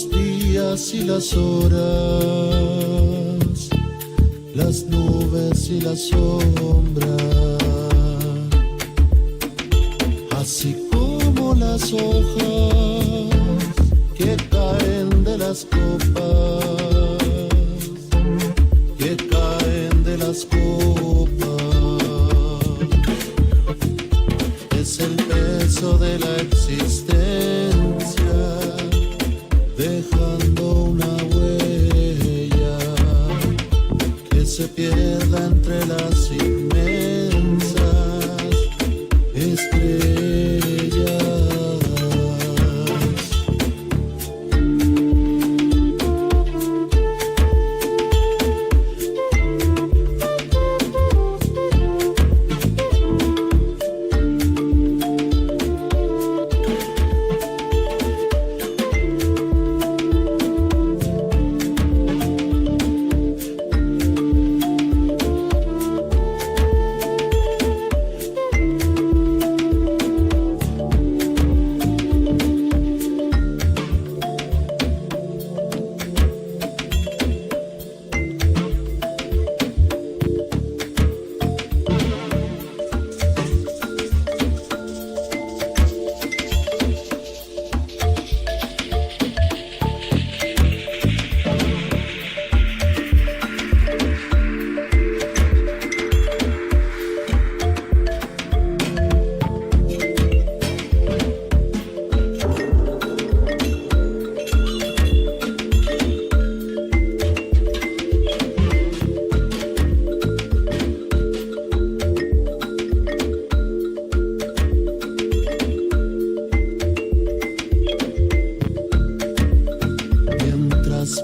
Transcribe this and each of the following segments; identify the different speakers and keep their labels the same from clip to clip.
Speaker 1: los días y las horas, las nubes y las sombras, así como las hojas que caen de las copas, que caen de las copas. Es el peso de la existencia, dejando una huella que se pierda entre las inmensas estrellas.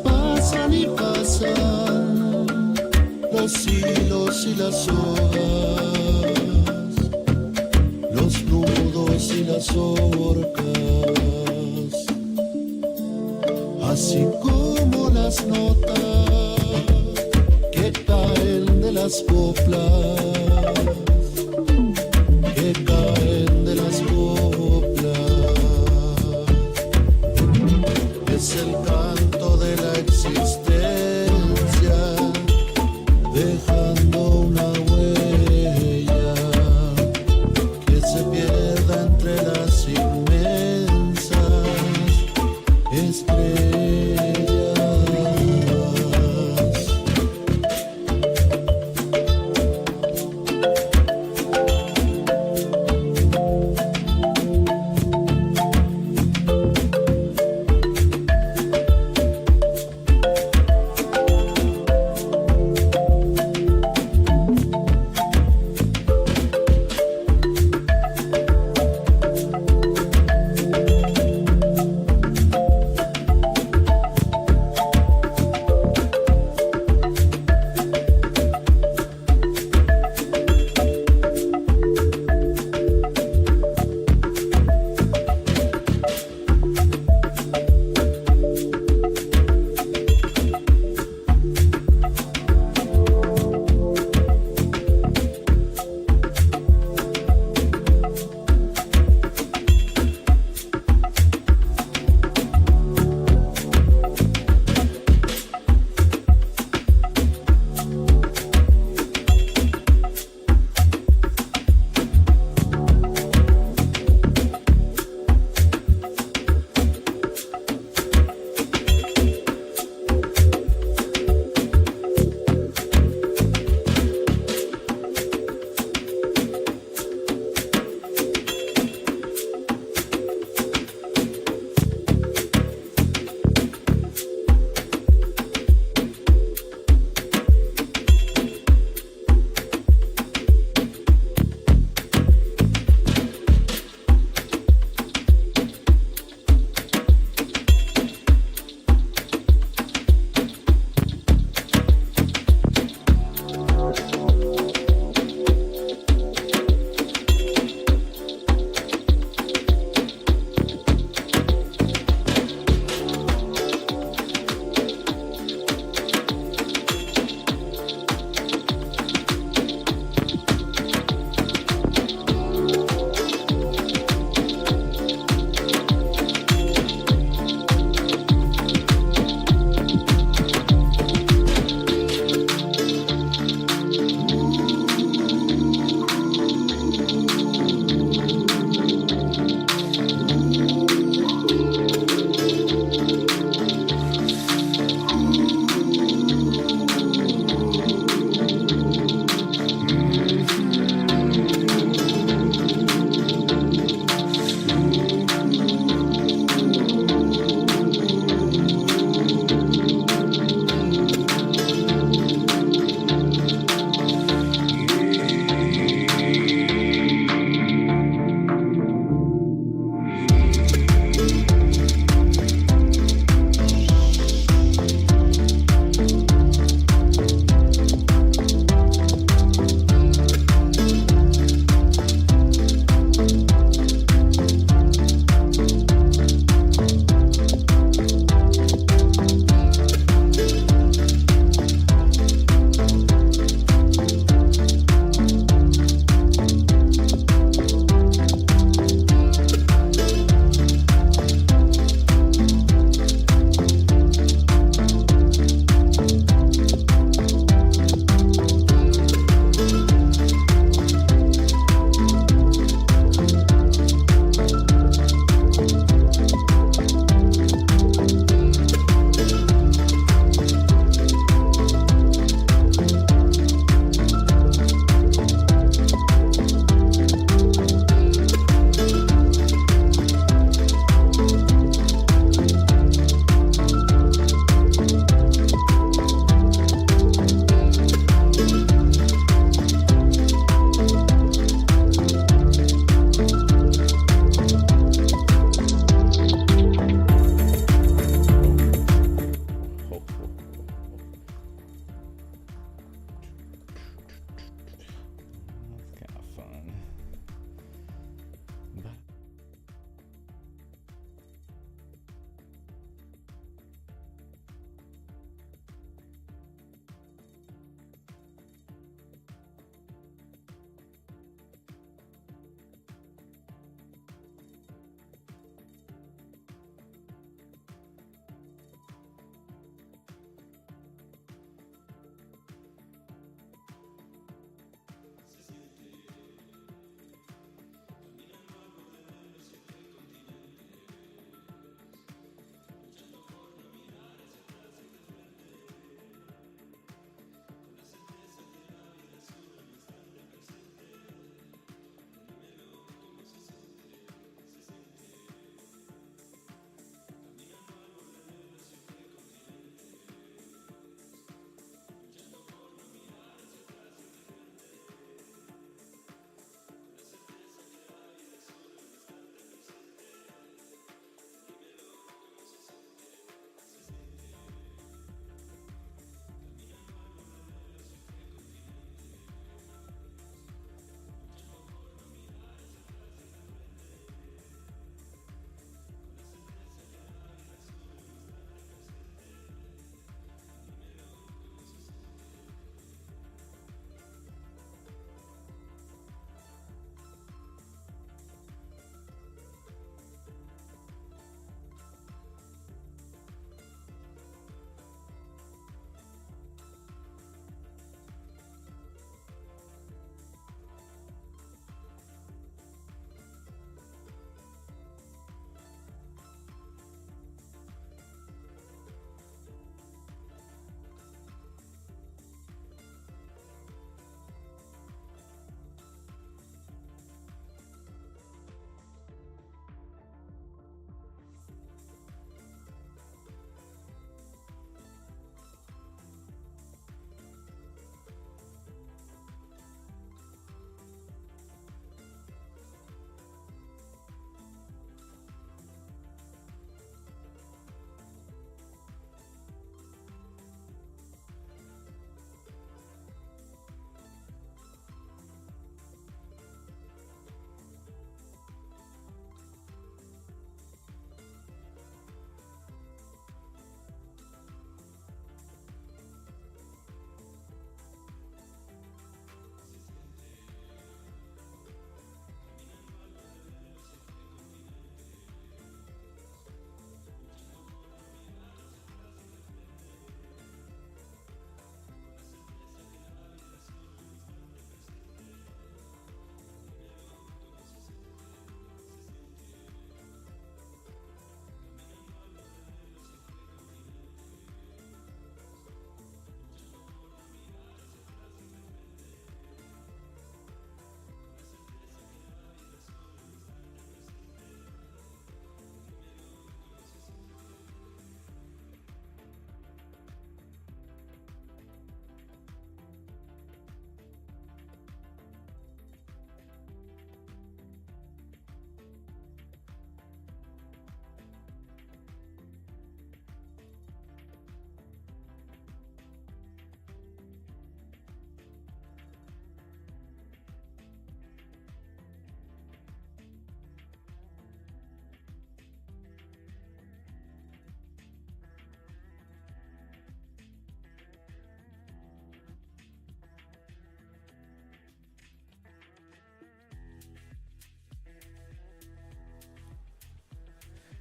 Speaker 1: Pasan y pasan los hilos y las hojas, los nudos y las orcas, así como las notas que caen de las coplas, que caen de las coplas. Es el canto de la existencia, dejando una huella que se pierda entre las inmensas estrellas.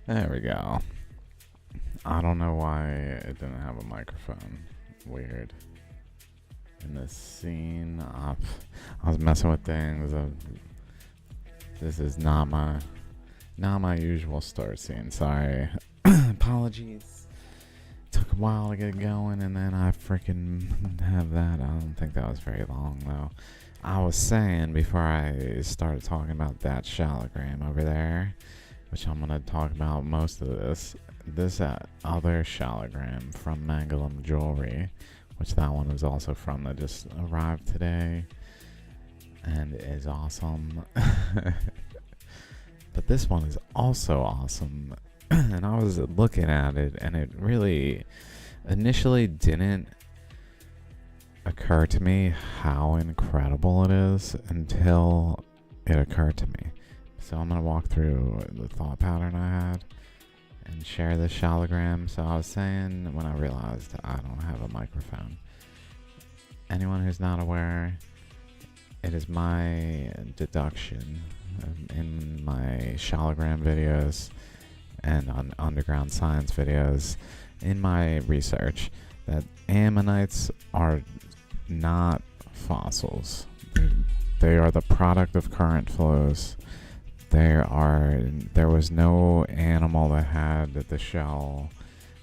Speaker 2: There we go. I don't know why it didn't have a microphone. Weird. In this scene, I was messing with things. This is not my usual start scene. Sorry. Apologies. Took a while to get going, and then I freaking have that. I don't think that was very long though. I was saying before I started talking about that Shaligram over there, which I'm gonna talk about most of this other Shaligram from Mangalam Jewelry, which that one is also from, that just arrived today and is awesome. But this one is also awesome. And I was looking at it, and it really initially didn't occur to me how incredible it is until it occurred to me. So I'm going to walk through the thought pattern I had and share this Shaligram. So I was saying, when I realized I don't have a microphone, anyone who's not aware, it is my deduction in my Shaligram videos and on underground science videos, in my research, that ammonites are not fossils. They are the product of current flows. There was no animal that had the shell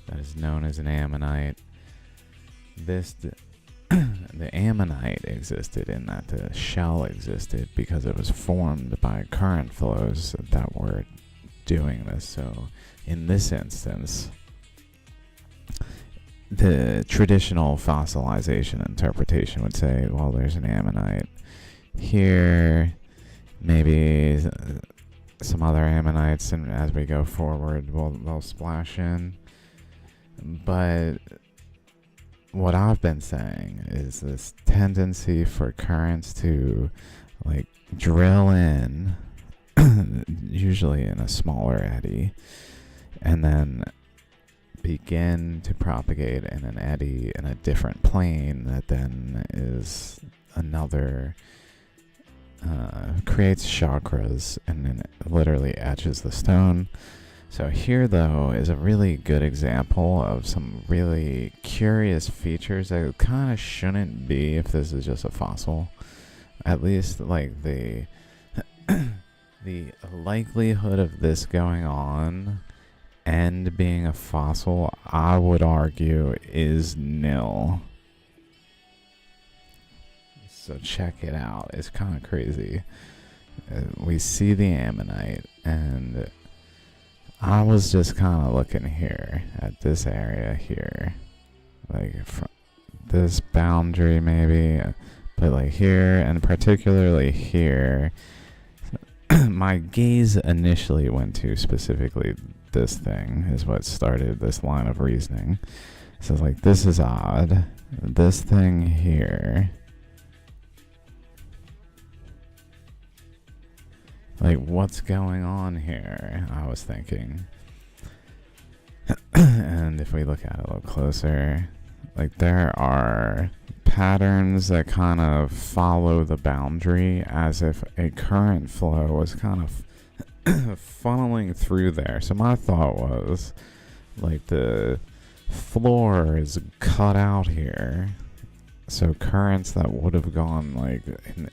Speaker 2: that is known as an ammonite. The ammonite existed in that the shell existed because it was formed by current flows that were doing this. So in this instance, the traditional fossilization interpretation would say, well, there's an ammonite here, maybe some other ammonites, and as we go forward, they'll splash in. But what I've been saying is this tendency for currents to like drill in, usually in a smaller eddy, and then begin to propagate in an eddy in a different plane that then is another, creates chakras and then literally etches the stone. So here, though, is a really good example of some really curious features that kind of shouldn't be if this is just a fossil. At least, like, the the likelihood of this going on and being a fossil, I would argue, is nil. So check it out. It's kind of crazy. We see the ammonite, and I was just kind of looking here at this area here, like from this boundary maybe, but like here, and particularly here, my gaze initially went to specifically this thing is what started this line of reasoning. So it's like, this is odd. This thing here, like, what's going on here? I was thinking. And if we look at it a little closer, like, there are patterns that kind of follow the boundary as if a current flow was kind of funneling through there. So my thought was, like, the floor is cut out here, so currents that would have gone like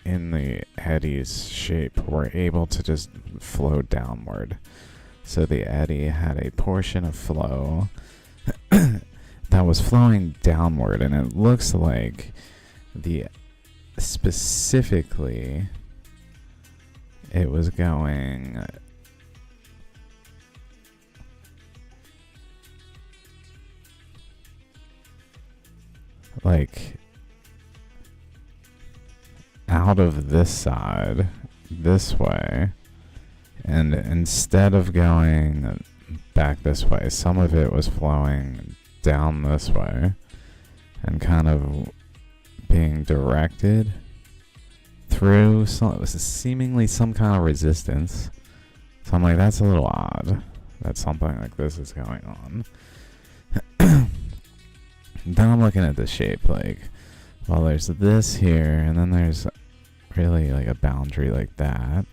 Speaker 2: in the eddy's shape were able to just flow downward. So the eddy had a portion of flow that was flowing downward, and it looks like specifically it was going like out of this side this way, and instead of going back this way, some of it was flowing down this way and kind of being directed through seemingly some kind of resistance. So I'm like, that's a little odd that something like this is going on. Then I'm looking at the shape, like, well, there's this here, and then there's really like a boundary like that.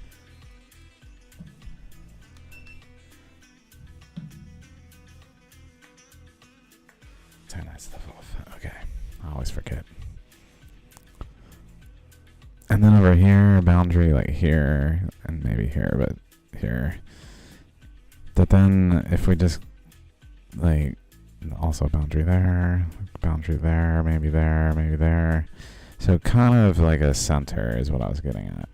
Speaker 2: turn that stuff off. Okay. I always forget. And then over here, boundary like here, and maybe here, but here. But then if we just like also boundary there, maybe there, maybe there. So kind of like a center is what I was getting at.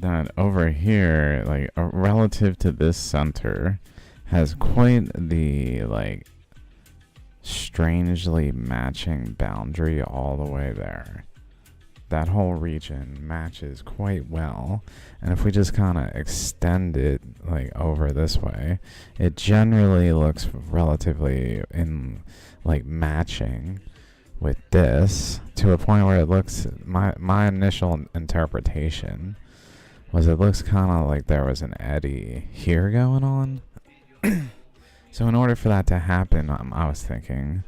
Speaker 2: That over here, like relative to this center, has quite the like strangely matching boundary all the way there. That whole region matches quite well, and if we just kind of extend it like over this way, it generally looks relatively in like matching with this, to a point where it looks, my initial interpretation was it looks kind of like there was an eddy here going on. So in order for that to happen, I was thinking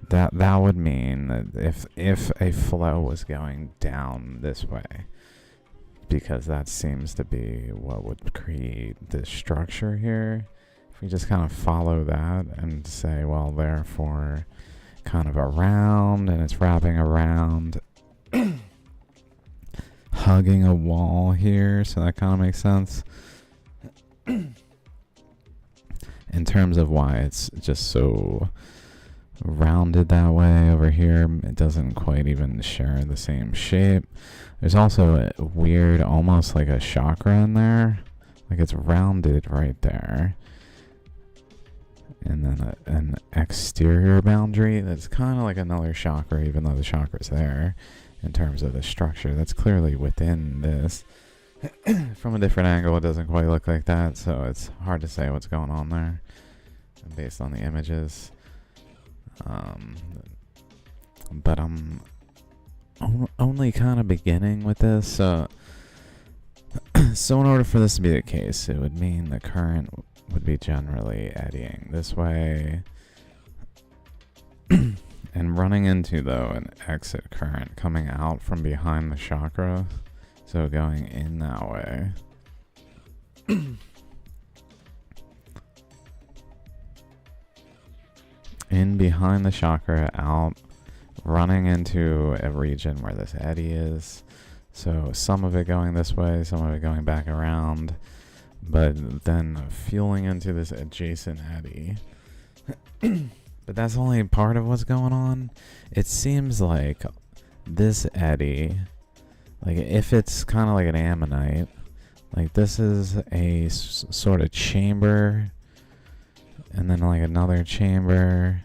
Speaker 2: that would mean that if a flow was going down this way, because that seems to be what would create this structure here. If we just kind of follow that and say, well, therefore kind of around, and it's wrapping around, hugging a wall here, so that kind of makes sense. In terms of why it's just so rounded that way over here, it doesn't quite even share the same shape. There's also a weird, almost like a chakra in there, like it's rounded right there, and then an exterior boundary that's kind of like another chakra, even though the chakra's there. In terms of the structure, that's clearly within this. From a different angle, it doesn't quite look like that, so it's hard to say what's going on there based on the images. But I'm only kind of beginning with this, so in order for this to be the case, it would mean the current would be generally eddying this way and running into, though, an exit current coming out from behind the chakra, so going in that way. In behind the chakra, out, running into a region where this eddy is. So some of it going this way, some of it going back around, but then fueling into this adjacent eddy. But that's only part of what's going on. It seems like this eddy, like if it's kind of like an ammonite, like this is a sort of chamber, and then like another chamber,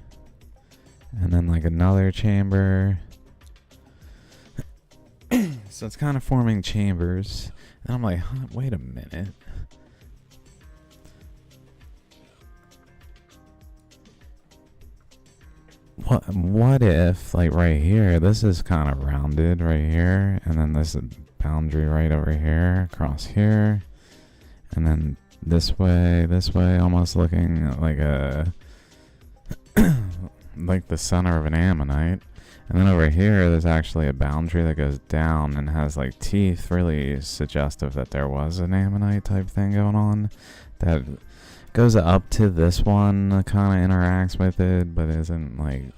Speaker 2: and then like another chamber. So it's kind of forming chambers. And I'm like, huh, wait a minute. What if, like right here, this is kind of rounded right here, and then this boundary right over here, across here, and then this way, almost looking like a like the center of an ammonite. And then over here, there's actually a boundary that goes down and has like teeth, really suggestive that there was an ammonite type thing going on. That goes up to this one, kind of interacts with it, but isn't like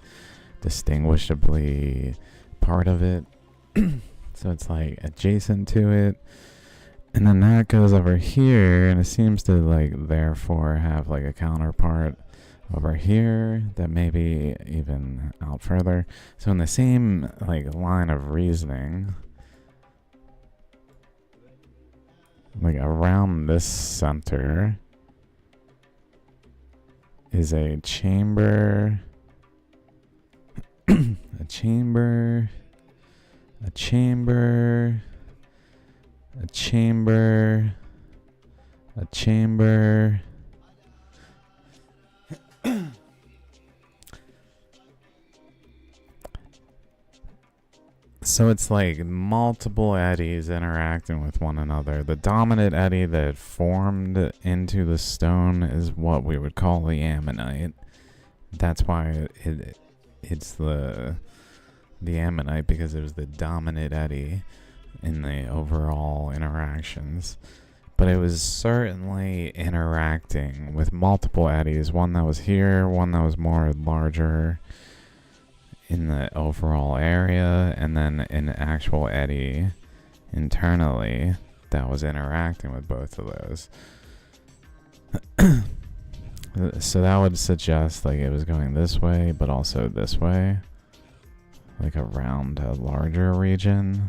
Speaker 2: distinguishably part of it. So it's like adjacent to it. And then that goes over here, and it seems to like therefore have like a counterpart over here that maybe even out further. So in the same like line of reasoning, like around this center is a chamber, a chamber, a chamber, a chamber, a chamber. So it's like multiple eddies interacting with one another. The dominant eddy that formed into the stone is what we would call the ammonite. That's why it's the ammonite, because it was the dominant eddy in the overall interactions. but it was certainly interacting with multiple eddies. One that was here, one that was more larger in the overall area, and then an actual eddy internally that was interacting with both of those. So that would suggest like it was going this way, but also this way, like around a larger region.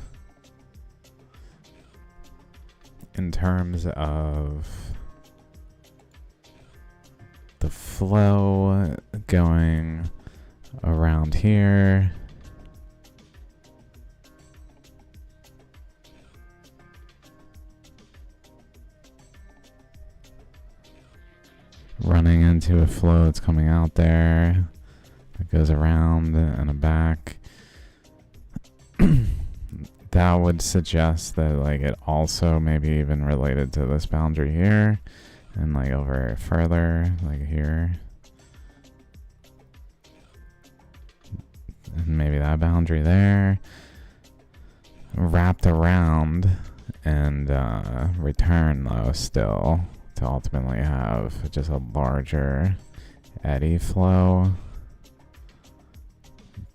Speaker 2: In terms of the flow going around here, running into a flow that's coming out there that goes around and back. That would suggest that like it also maybe even related to this boundary here and like over further like here, and maybe that boundary there wrapped around and return though still to ultimately have just a larger eddy flow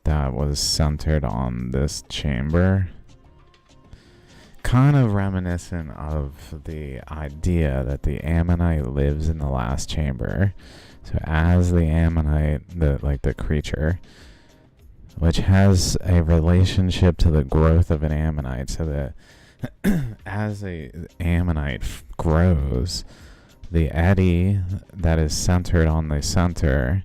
Speaker 2: that was centered on this chamber. Kind of reminiscent of the idea that the ammonite lives in the last chamber. So as the ammonite, the creature, which has a relationship to the growth of an ammonite, so that as a ammonite grows, the eddy that is centered on the center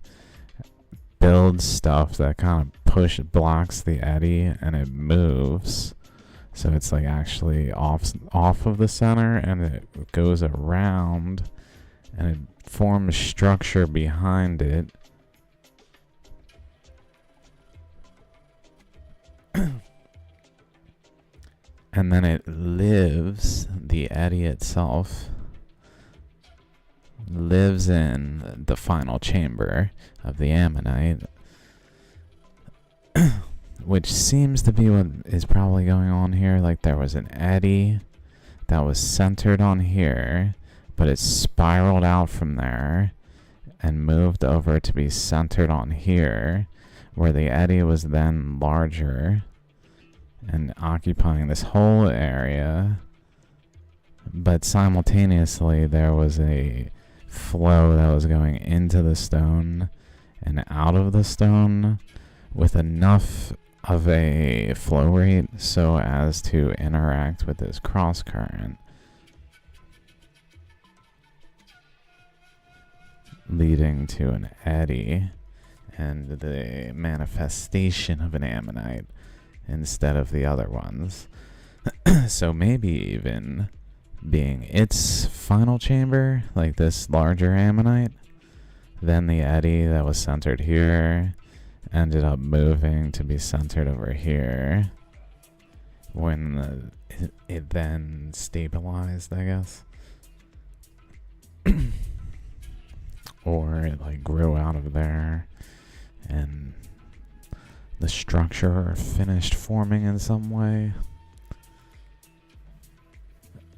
Speaker 2: builds stuff that kind of blocks the eddy, and it moves. So it's like actually off of the center, and it goes around, and it forms structure behind it. And then it lives, the eddy itself lives in the final chamber of the ammonite, which seems to be what is probably going on here. Like there was an eddy that was centered on here, but it spiraled out from there and moved over to be centered on here, where the eddy was then larger and occupying this whole area. But simultaneously there was a flow that was going into the stone and out of the stone with enough of a flow rate so as to interact with this cross current, leading to an eddy and the manifestation of an ammonite instead of the other ones. So maybe even being its final chamber, like this larger ammonite, then the eddy that was centered here ended up moving to be centered over here when it then stabilized, I guess. Or it like grew out of there and the structure finished forming in some way.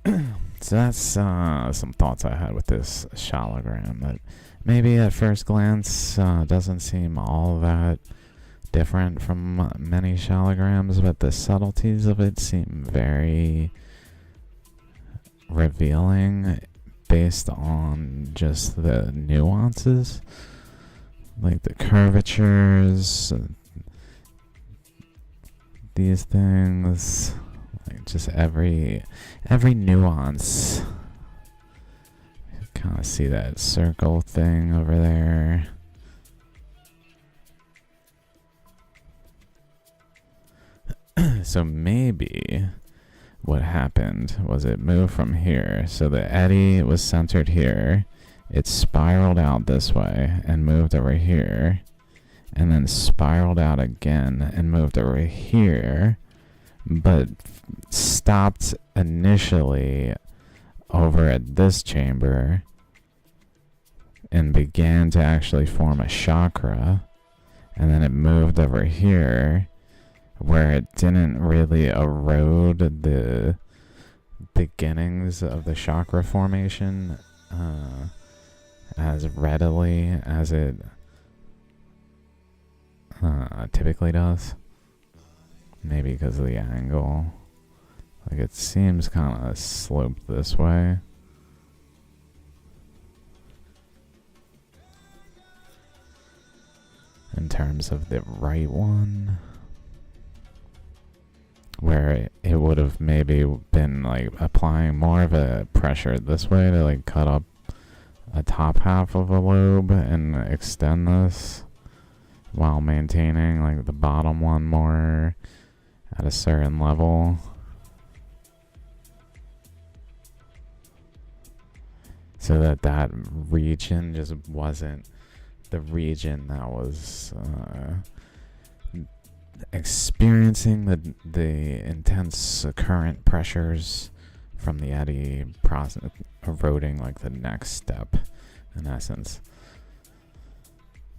Speaker 2: So that's some thoughts I had with this Shaligram that maybe at first glance doesn't seem all that different from many Shaligrams, but the subtleties of it seem very revealing based on just the nuances, like the curvatures, these things, like just every nuance. Kind of see that circle thing over there. So maybe what happened was it moved from here. So the eddy was centered here. It spiraled out this way and moved over here. And then spiraled out again and moved over here. But stopped initially over at this chamber and began to actually form a chakra, and then it moved over here where it didn't really erode beginnings of the chakra formation as readily as it typically does. Maybe because of the angle. Like it seems kind of sloped this way. In terms of the right one, where it would have maybe been like applying more of a pressure this way to like cut up a top half of a lobe and extend this while maintaining like the bottom one more at a certain level. So that region just wasn't the region that was experiencing the intense current pressures from the eddy process, eroding like the next step, in essence.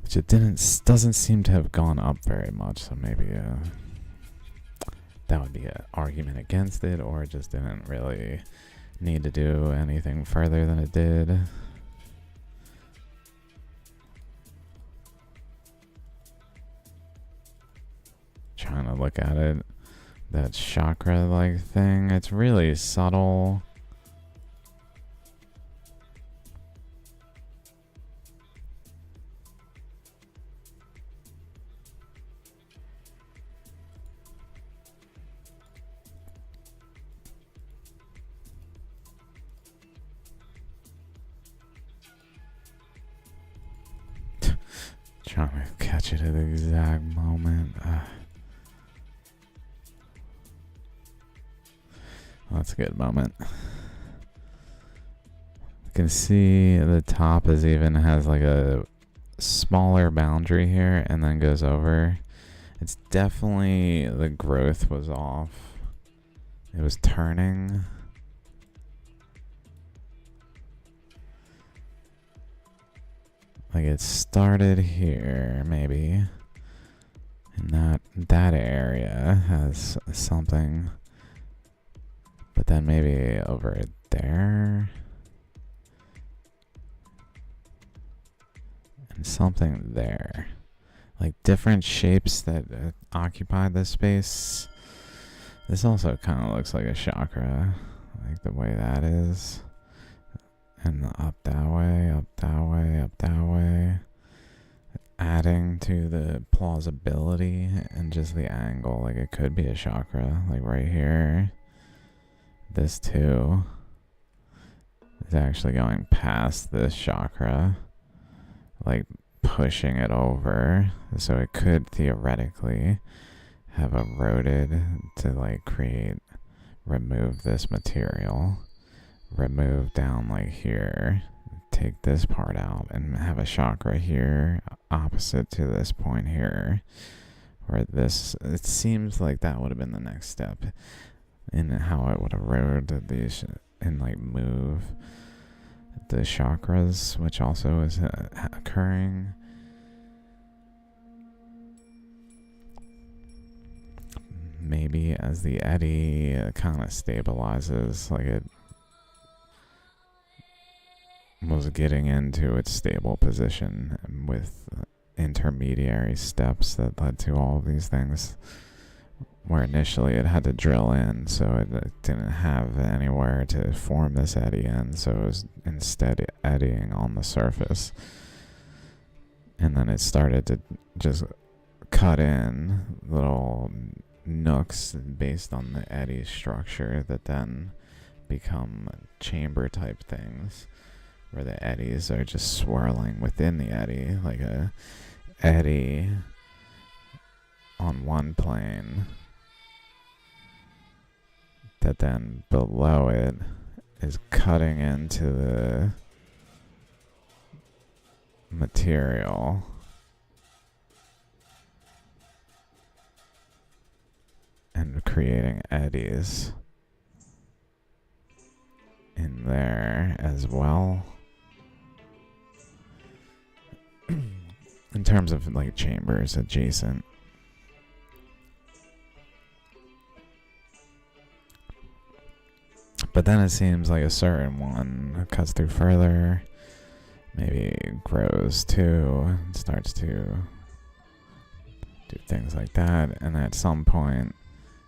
Speaker 2: Which it doesn't seem to have gone up very much, so maybe that would be an argument against it, or it just didn't really need to do anything further than it did. Trying to look at it, that chakra like thing, it's really subtle. Trying to catch it at the exact moment. That's a good moment. You can see the top has like a smaller boundary here and then goes over. It's definitely, the growth was off. It was turning. Like it started here, maybe. And that area has something. But then maybe over there. And something there. Like different shapes that occupy this space. This also kind of looks like a chakra. Like the way that is. And up that way, up that way, up that way. Adding to the plausibility and just the angle. Like it could be a chakra. Like right here. This too is actually going past this chakra, like pushing it over. So it could theoretically have eroded to like remove this material, remove down like here, take this part out and have a chakra here opposite to this point here, where it seems like that would have been the next step. In how it would erode these and like move the chakras, which also is occurring. Maybe as the eddy kind of stabilizes, like it was getting into its stable position with intermediary steps that led to all of these things. Where initially it had to drill in, so it didn't have anywhere to form this eddy in, so it was instead eddying on the surface. And then it started to just cut in little nooks based on the eddy structure that then become chamber type things, where the eddies are just swirling within the eddy, like a eddy on one plane. That then below it is cutting into the material and creating eddies in there as well. In terms of like chambers adjacent. But then it seems like a certain one cuts through further, maybe grows too, and starts to do things like that, and at some point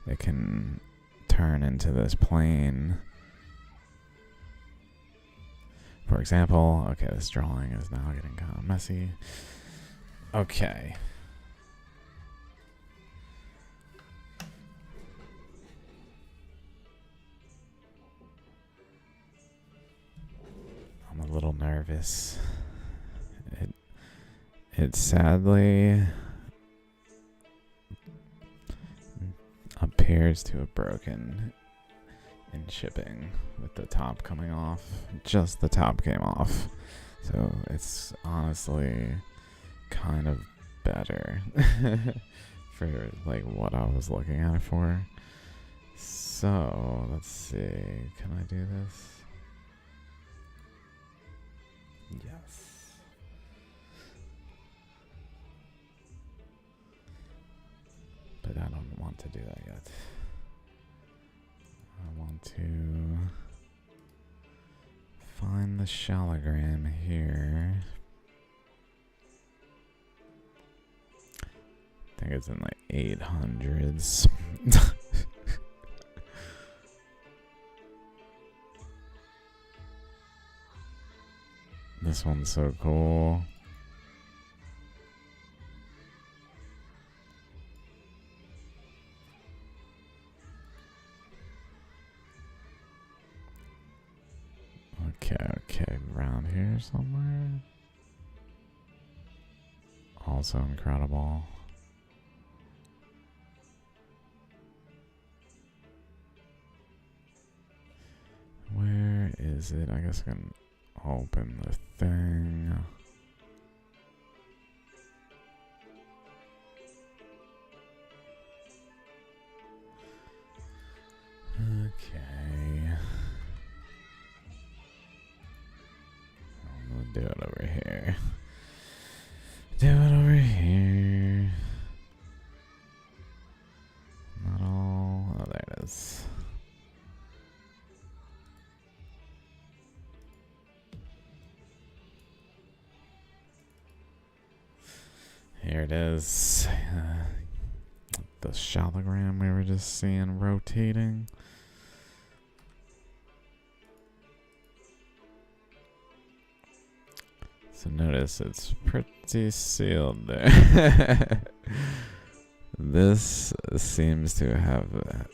Speaker 2: it can turn into this plane. For example, okay, this drawing is now getting kind of messy. Okay. I'm a little nervous. It sadly appears to have broken in shipping with the top coming off. Just the top came off. So it's honestly kind of better for like what I was looking at it for. So let's see. Can I do this? Yes. But I don't want to do that yet. I want to find the Shaligram here. I think it's in like 800s. This one's so cool. Okay, around here somewhere. Also incredible. Where is it? I guess I can open the thing. Okay. I'm gonna do it over here. Do it over here. Not all. Oh, there it is. Here it is. The Shaligram we were just seeing rotating. So notice it's pretty sealed there. This seems to have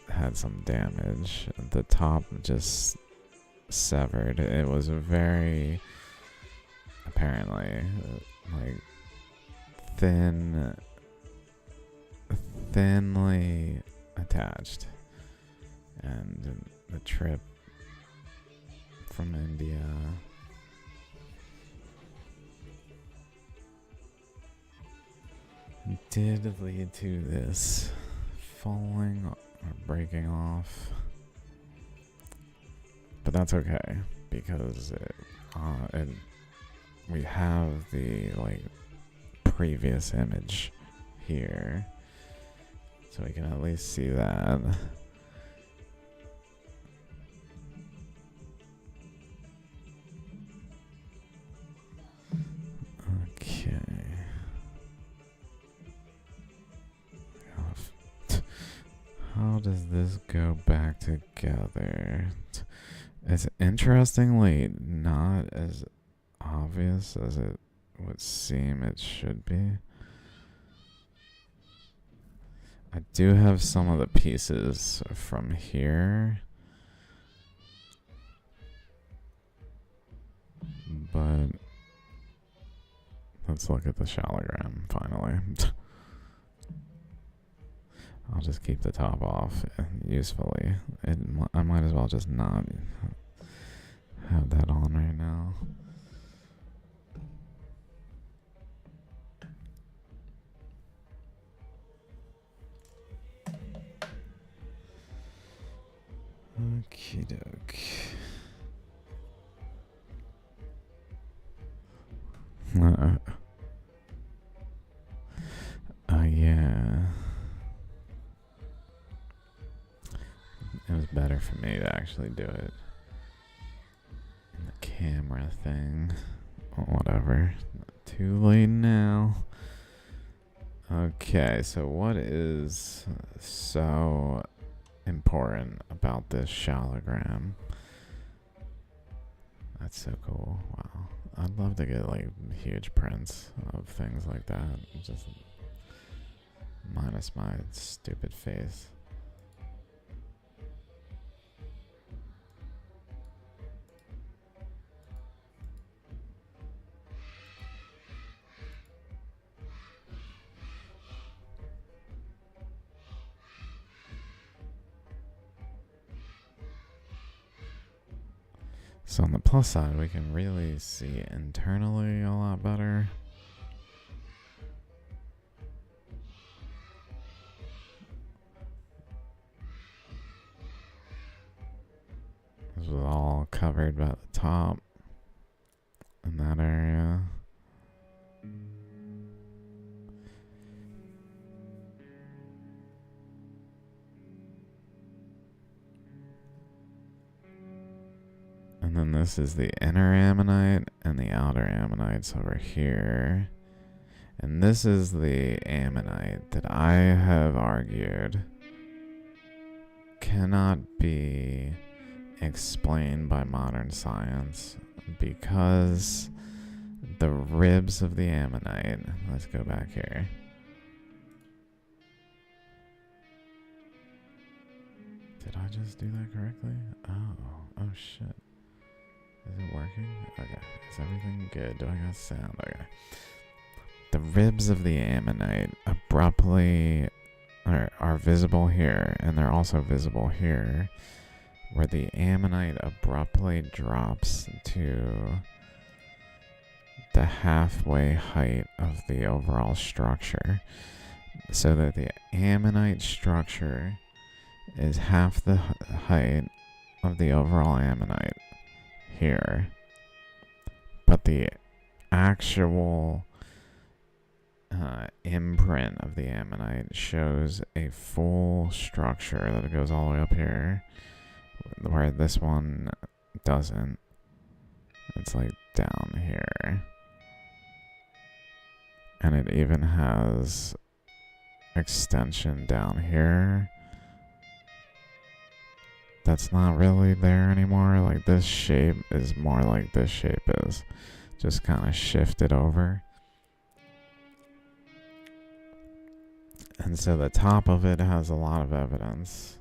Speaker 2: had some damage. The top just severed. It was very, apparently, like thinly attached, and the trip from India did lead to this falling or breaking off, but that's okay because we have the like previous image here, so we can at least see that. Okay. How does this go back together? It's interestingly not as obvious as it would seem it should be. I do have some of the pieces from here, but let's look at the Shaligram finally. I'll just keep the top off usefully. I might as well just not have that on right now. Okie doke. Yeah. It was better for me to actually do it. And the camera thing. Whatever. Too late now. Okay, so what is so important about this Shaligram? That's so cool. Wow. I'd love to get like huge prints of things like that. Just minus my stupid face. So on the plus side, we can really see internally a lot better. This was all covered by the top in that area. And then this is the inner ammonite and the outer ammonites over here. And this is the ammonite that I have argued cannot be explained by modern science because the ribs of the ammonite, let's go back here. Did I just do that correctly? Oh shit. Is it working? Okay. Is everything good? Do I got sound? Okay. The ribs of the ammonite abruptly are visible here, and they're also visible here, where the ammonite abruptly drops to the halfway height of the overall structure, so that the ammonite structure is half the height of the overall ammonite here, but the actual imprint of the ammonite shows a full structure that goes all the way up here, where this one doesn't. It's like down here, and it even has extension down here that's not really there anymore. Like this shape is more like this shape is, just kind of shifted over. And so the top of it has a lot of evidence.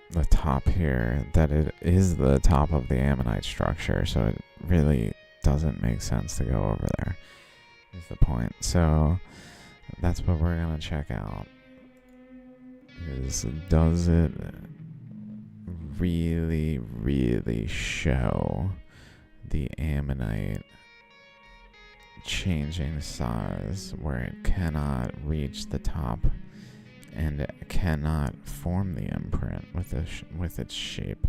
Speaker 2: The top here, that it is the top of the ammonite structure, so it really doesn't make sense to go over there, is the point. So that's what we're going to check out. Does it really, really show the ammonite changing size where it cannot reach the top and it cannot form the imprint with its shape?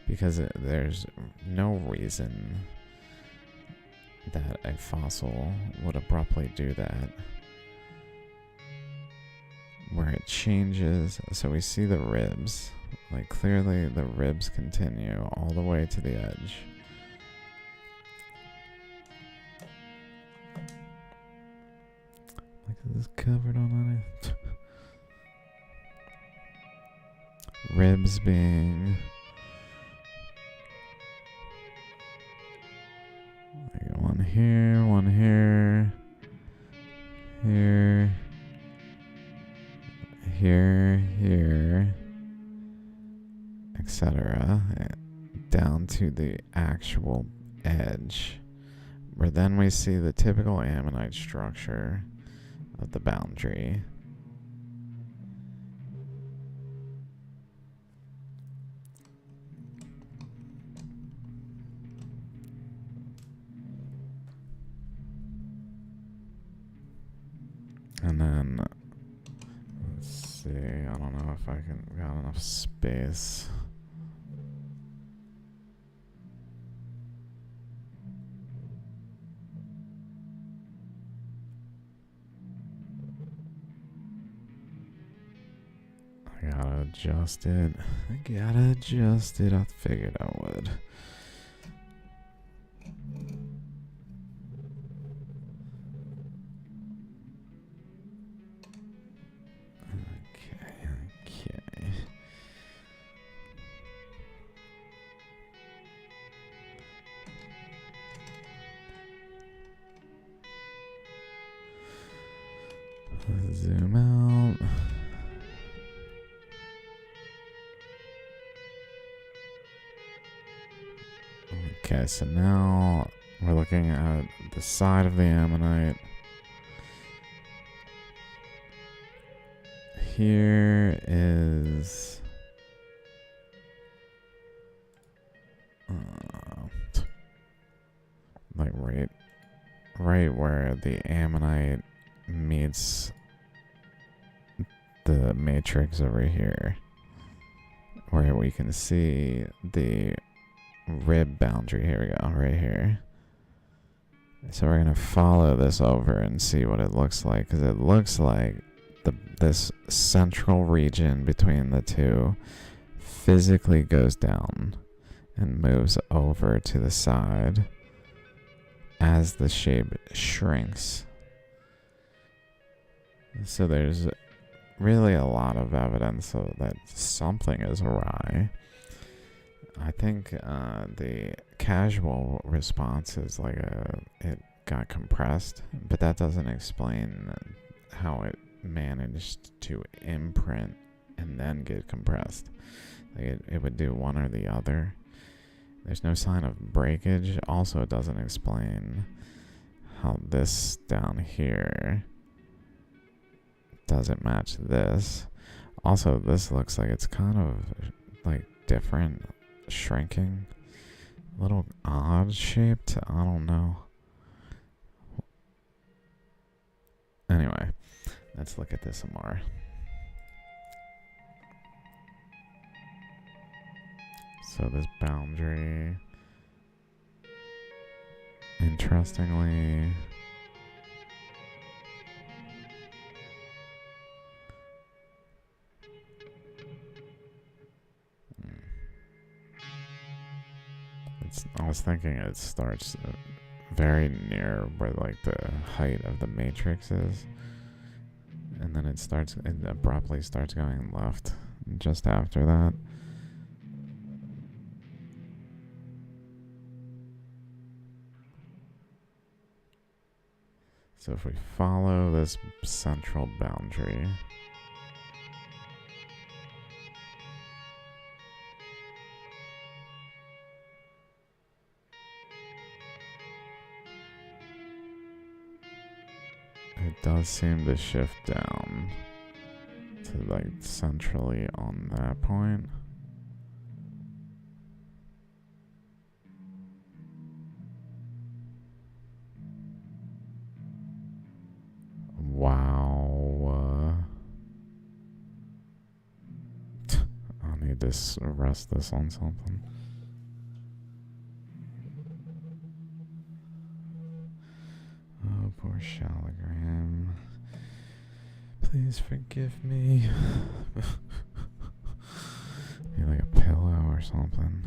Speaker 2: Because there's no reason that a fossil would abruptly do that, where it changes. So we see the ribs, like clearly the ribs continue all the way to the edge. Like, is this covered on anything? Ribs being like one here, here, etc., down to the actual edge, where then we see the typical ammonite structure of the boundary. And then, let's see, I don't know if I got enough space. adjust it. I gotta adjust it. I figured I would. Okay. Zoom out. Okay, so now we're looking at the side of the ammonite. Here is like right where the ammonite meets the matrix over here, where we can see the rib boundary. Here we go, right here. So we're gonna follow this over and see what it looks like, because it looks like this central region between the two physically goes down and moves over to the side as the shape shrinks. So there's really a lot of evidence of that something is awry. I think the casual response is like it got compressed, but that doesn't explain how it managed to imprint and then get compressed. Like it would do one or the other. There's no sign of breakage. Also, it doesn't explain how this down here doesn't match this. Also, this looks like it's kind of like different, shrinking, a little odd shaped. I don't know. Anyway, let's look at this some more. So this boundary, interestingly, I was thinking it starts very near where like the height of the matrix is, and then it abruptly starts going left just after that. So if we follow this central boundary, it does seem to shift down to like centrally on that point. Wow. I need to rest this on something. Oh, poor Shaligram. Please forgive me. Need like a pillow or something.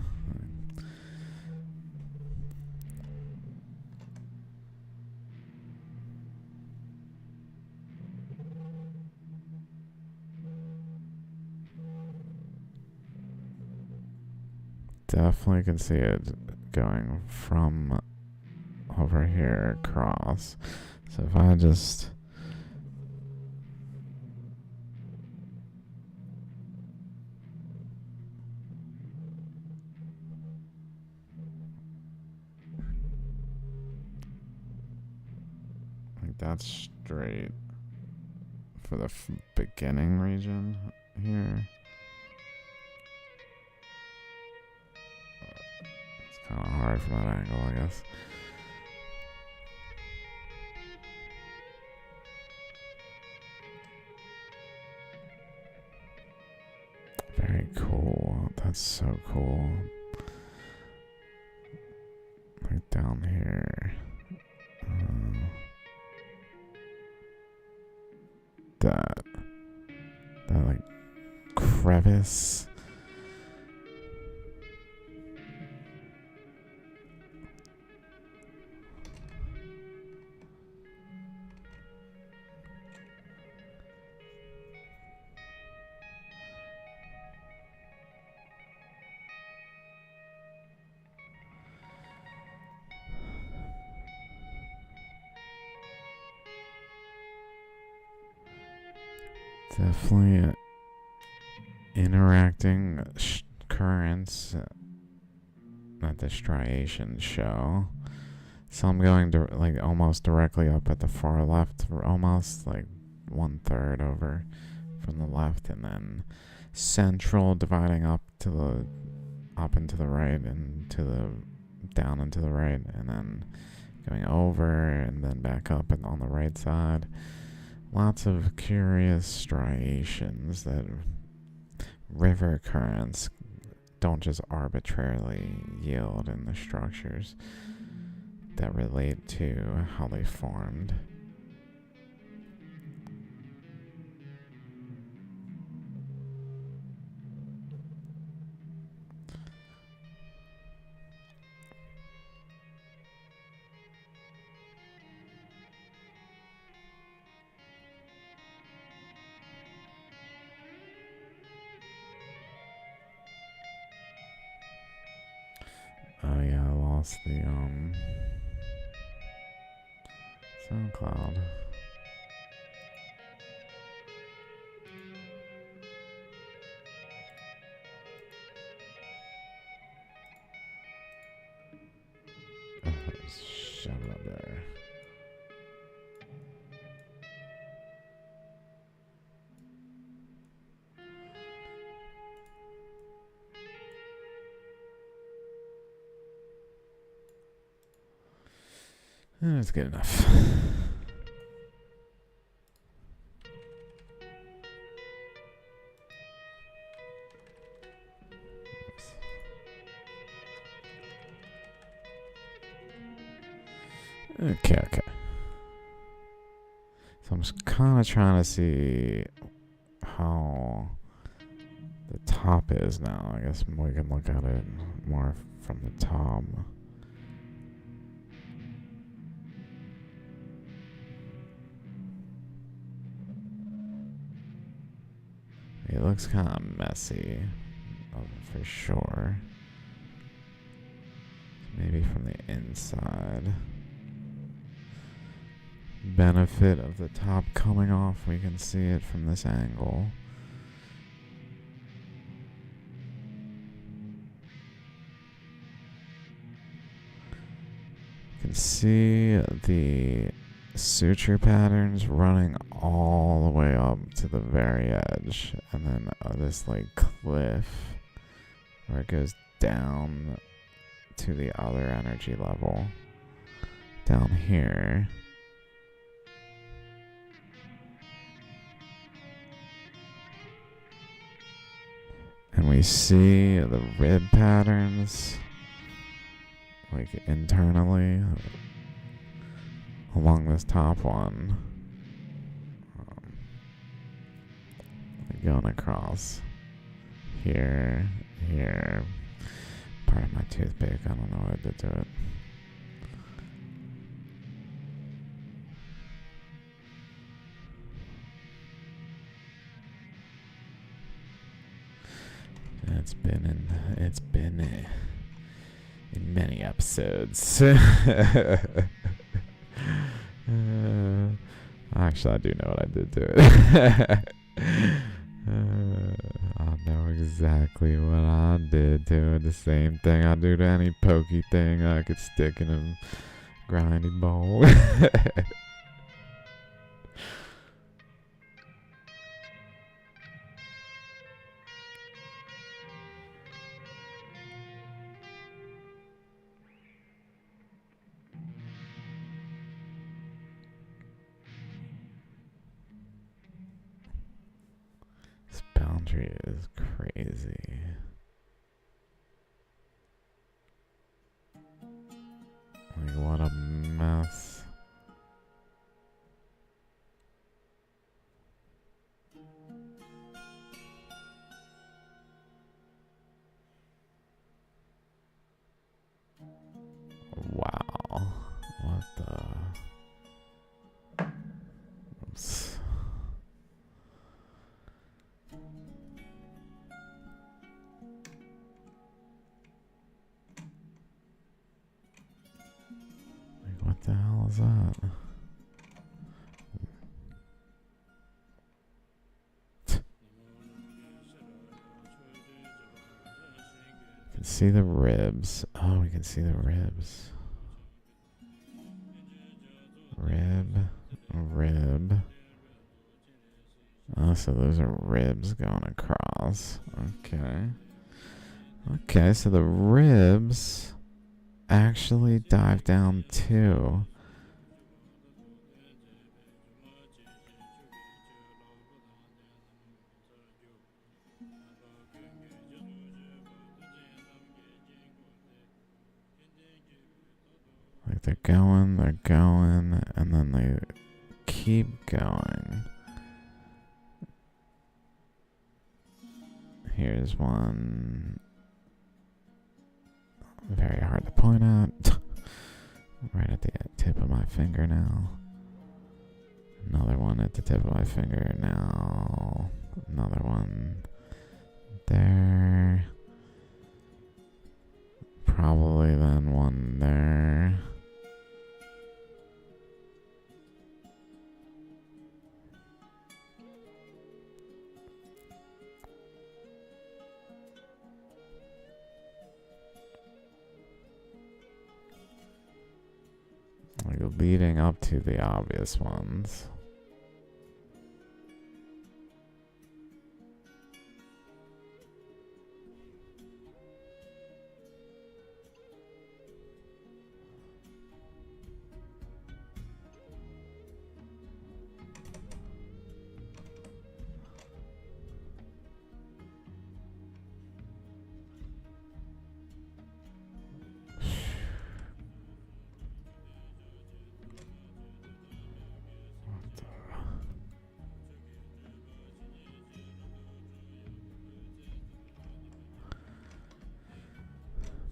Speaker 2: Definitely can see it going from over here across. So if I just like that's straight for the beginning region here. It's kind of hard from that angle, I guess. Very cool. That's so cool. Like down here. That like crevice. Definitely interacting currents that the striations show. So I'm going to like almost directly up at the far left, almost like 1/3 over from the left, and then central dividing up to the up and to the right and to the down and to the right, and then going over and then back up and on the right side. Lots of curious striations that river currents don't just arbitrarily yield in the structures that relate to how they formed. Oh yeah, I lost the SoundCloud. Shut up there. That's good enough. Okay. So I'm just kind of trying to see how the top is now. I guess we can look at it more from the top. It looks kind of messy, for sure. Maybe from the inside. Benefit of the top coming off, we can see it from this angle. You can see the suture patterns running all the way up to the very edge, and then this like cliff where it goes down to the other energy level down here. And we see the rib patterns like internally along this top one, going across here. Part of my toothpick, I don't know what I did to it. It's been in many episodes. Actually, I do know what I did to it. I know exactly what I did to it. The same thing I do to any pokey thing I could stick in a grindy bowl. Boundary is crazy. Like, what a mess. the... Oops. Like, what the hell is that? Can see the ribs. Oh, we can see the ribs. Rib. Oh, so those are ribs going across. Okay. Okay, so the ribs actually dive down too. Like they're going, and then they keep going. Here's one. Very hard to point at. Right at the tip of my finger now. Another one at the tip of my finger now. Another one there. Probably then one there. Like leading up to the obvious ones.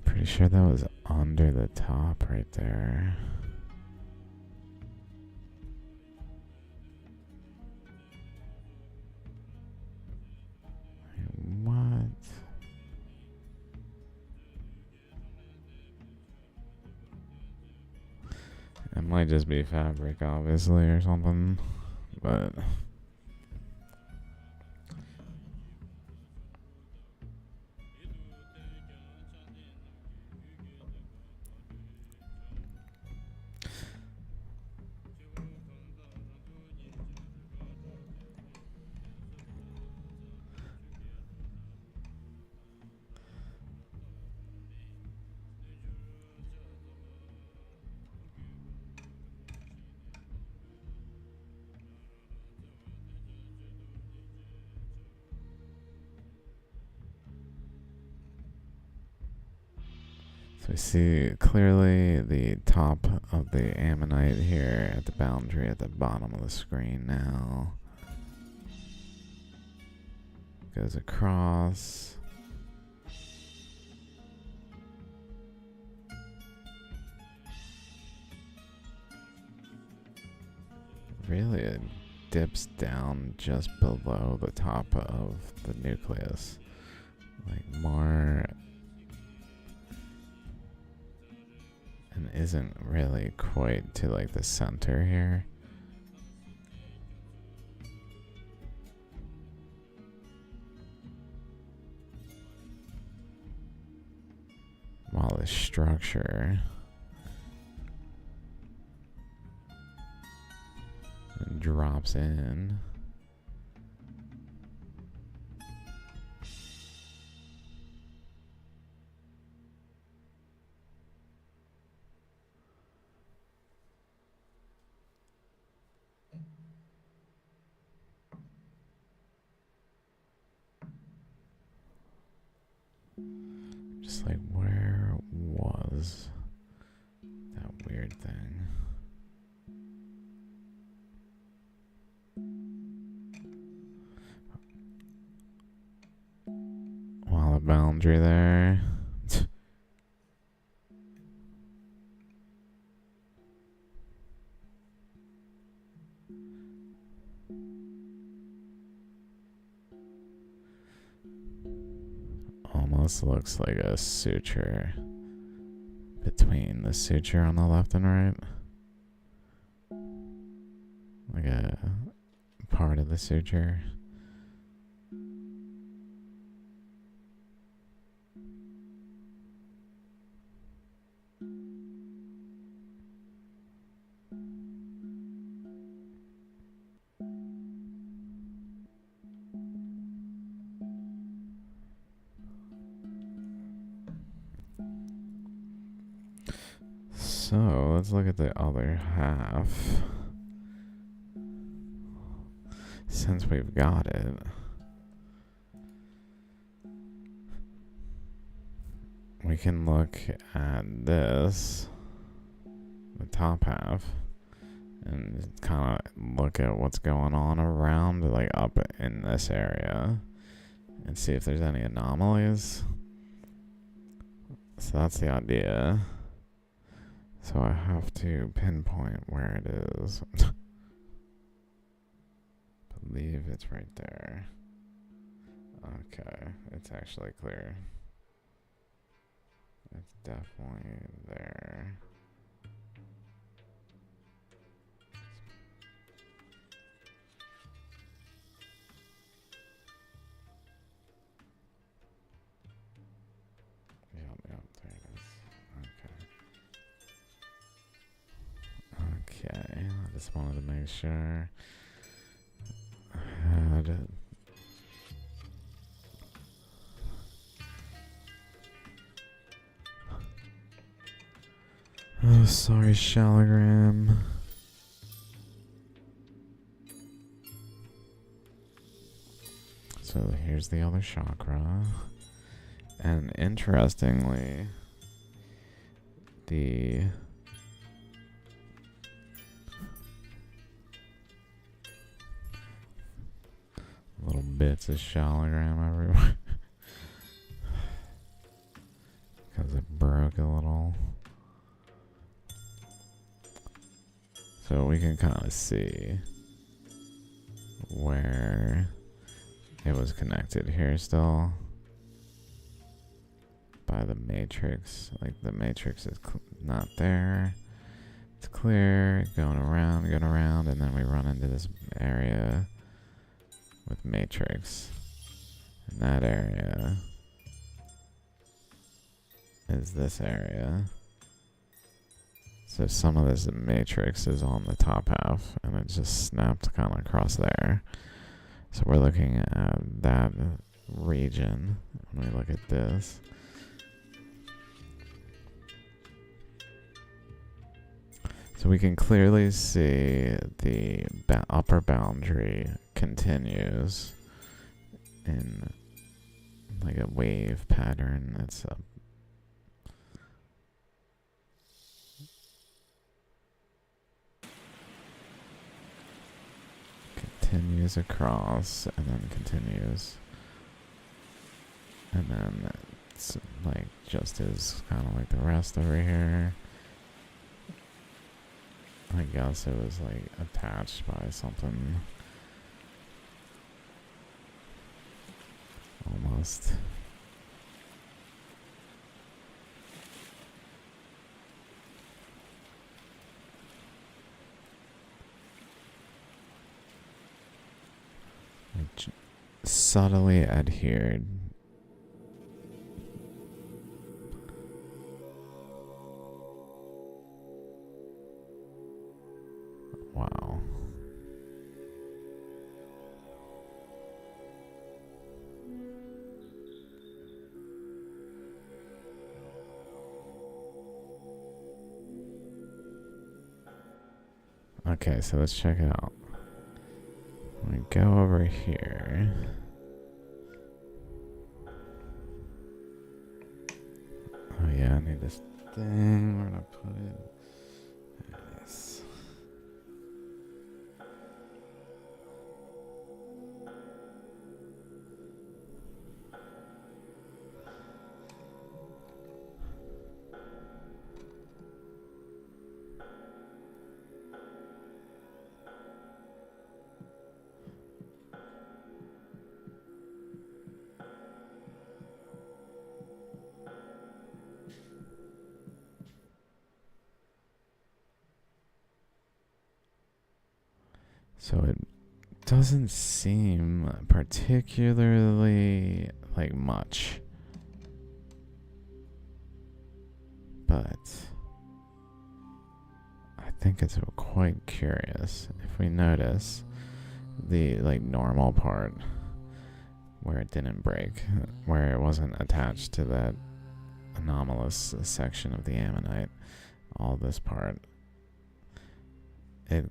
Speaker 2: Pretty sure that was under the top right there. What? It might just be fabric, obviously, or something, but... So we see clearly the top of the ammonite here at the boundary at the bottom of the screen now. Goes across. Really, it dips down just below the top of the nucleus. Like more... and isn't really quite to like the center here. While the structure drops in. Just like, where was that weird thing? Well, the boundary there. almost looks like a suture between the suture on the left and right. Like a part of the suture. So let's look at the other half. Since we've got it, we can look at this, the top half, and kind of look at what's going on around, like up in this area, and see if there's any anomalies. So that's the idea. So I have to pinpoint where it is. Believe it's right there. Okay, it's actually clear. It's definitely there. Yep, there it is. Okay. Okay, I just wanted to make sure I had it. Oh, sorry, Shaligram. So here's the other chakra. And interestingly, the little bits of Shaligram everywhere. Because it broke a little. So we can kind of see where it was connected here still by the matrix. Like the matrix is not there. It's clear, going around, and then we run into this area with matrix. And that area is this area. So some of this matrix is on the top half, and it just snapped kind of across there. So we're looking at that region when we look at this. So we can clearly see the upper boundary continues in like a wave pattern. It's a continues across and then continues, and then it's like just as kind of like the rest over here. I guess it was like attached by something almost. Subtly adhered. Wow. Okay, so let's check it out. We go over here. Oh yeah, I need this thing. Where did I put it? There it is. So it doesn't seem particularly like much. But I think it's quite curious if we notice the like normal part where it didn't break, where it wasn't attached to that anomalous section of the ammonite. All this part, it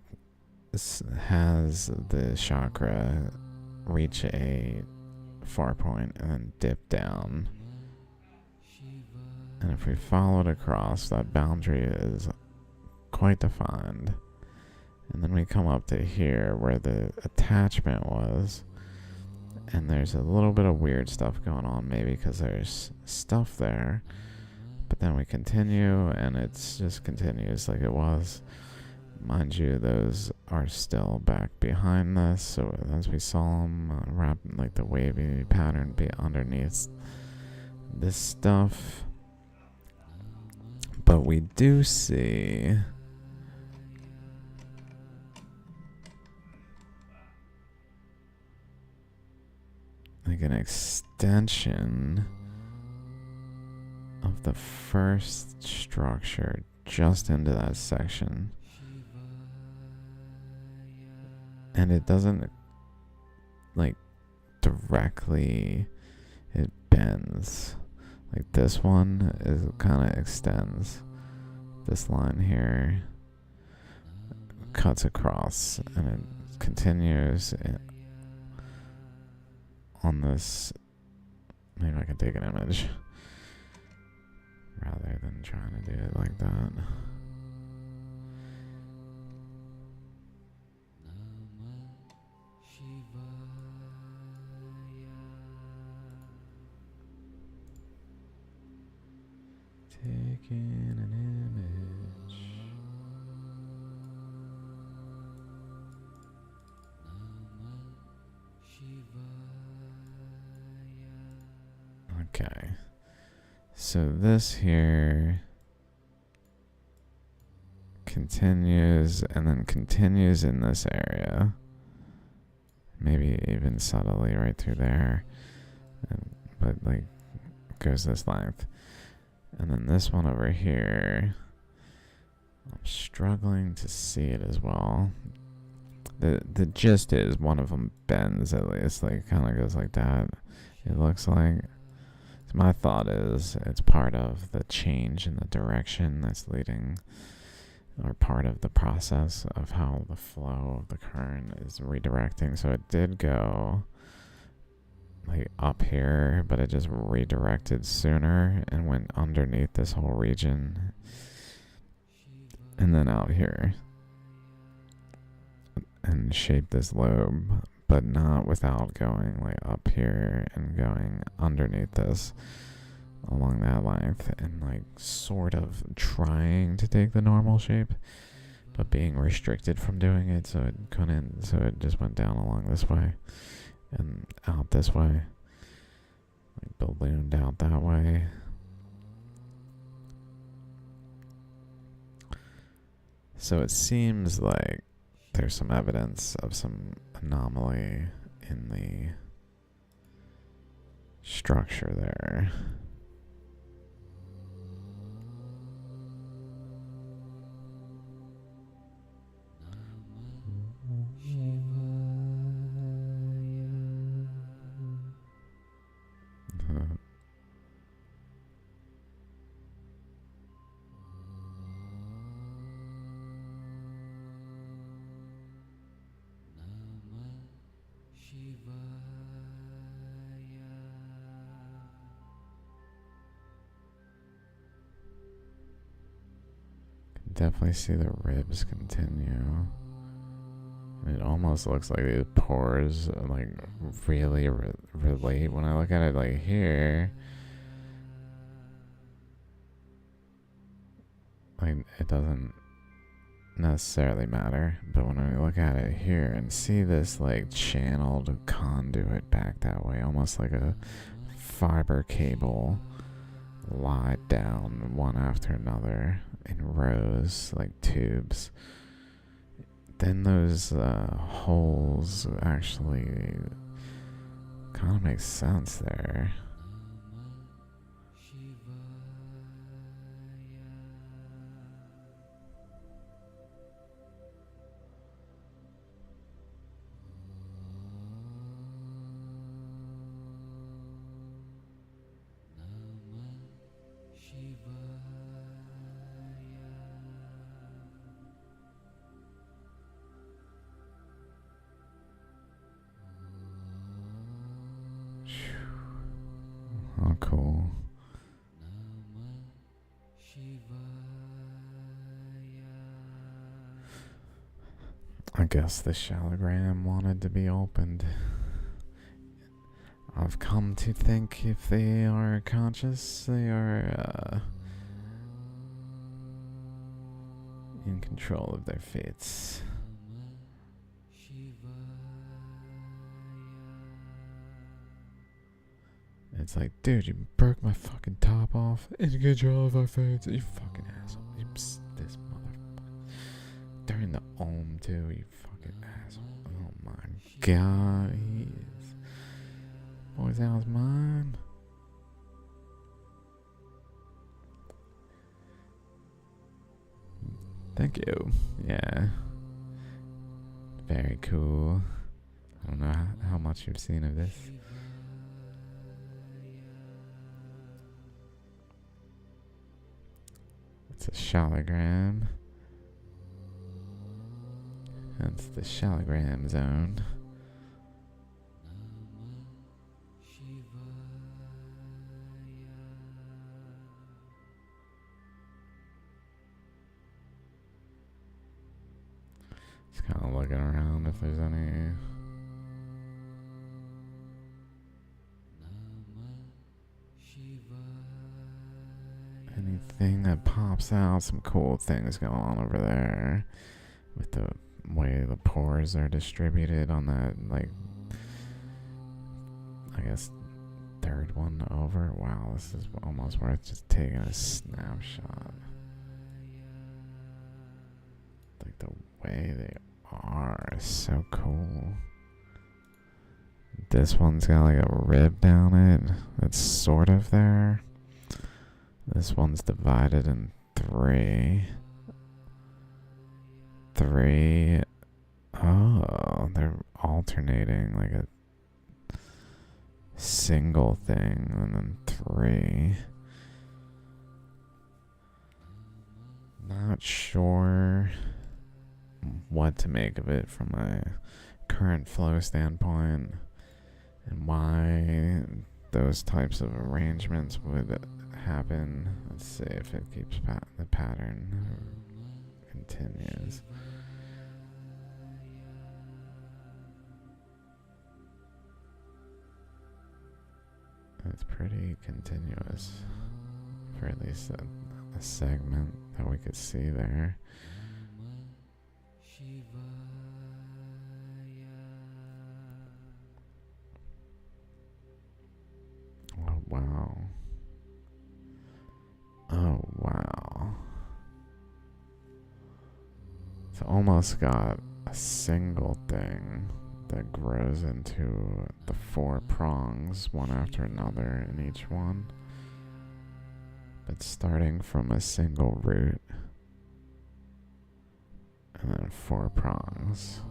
Speaker 2: has the chakra reach a far point and then dip down. And if we follow it across, that boundary is quite defined. And then we come up to here where the attachment was. And there's a little bit of weird stuff going on, maybe because there's stuff there. But then we continue, and it just continues like it was. Mind you, those are still back behind this. So as we saw them wrap like the wavy pattern be underneath this stuff. But we do see like an extension of the first structure just into that section. And it doesn't like directly, it bends. Like this one is kind of extends. This line here cuts across and it continues on this. Maybe I can take an image rather than trying to do it like that. Taking an image. Okay. So this here continues and then continues in this area. Maybe even subtly right through there. But like goes this length. And then this one over here, I'm struggling to see it as well. The gist is one of them bends at least, like kind of goes like that. It looks like. So my thought is it's part of the change in the direction that's leading, or part of the process of how the flow of the current is redirecting. So it did go like up here, but it just redirected sooner and went underneath this whole region and then out here and shaped this lobe, but not without going like up here and going underneath this along that length and like sort of trying to take the normal shape but being restricted from doing it, so it couldn't, so it just went down along this way and out this way, like ballooned out that way. So it seems like there's some evidence of some anomaly in the structure there. Definitely see the ribs continue. It almost looks like these pores like really relate when I look at it like here. Like it doesn't necessarily matter, but when I look at it here and see this like channeled conduit back that way, almost like a fiber cable lied down one after another in rows like tubes, then those holes actually kind of make sense there. Oh, cool. I guess the Shaligram wanted to be opened. I've come to think if they are conscious, they are in control of their fates. It's like, dude, you broke my fucking top off. In control of our fates. You fucking asshole. You this motherfucker. During the Om, too, you fucking asshole. Oh my god. Boys, that was mine. Thank you. Yeah. Very cool. I don't know how much you've seen of this. It's a Shaligram. That's the Shaligram Zone. Just kind of looking around if there's anything that pops out. Some cool things going on over there with the way the pores are distributed on that, like, I guess third one over. Wow, this is almost worth just taking a snapshot. Like the way they are is so cool. This one's got like a rib down it. It's sort of there. This one's divided in three. Oh, they're alternating like a single thing and then three. Not sure what to make of it from a current flow standpoint and why those types of arrangements would happen. Let's see if it keeps the pattern continues. It's pretty continuous for at least a segment that we could see there. Oh wow. Oh wow. It's almost got a single thing that grows into the 4 prongs, one after another in each one. But starting from a single root and then 4 prongs.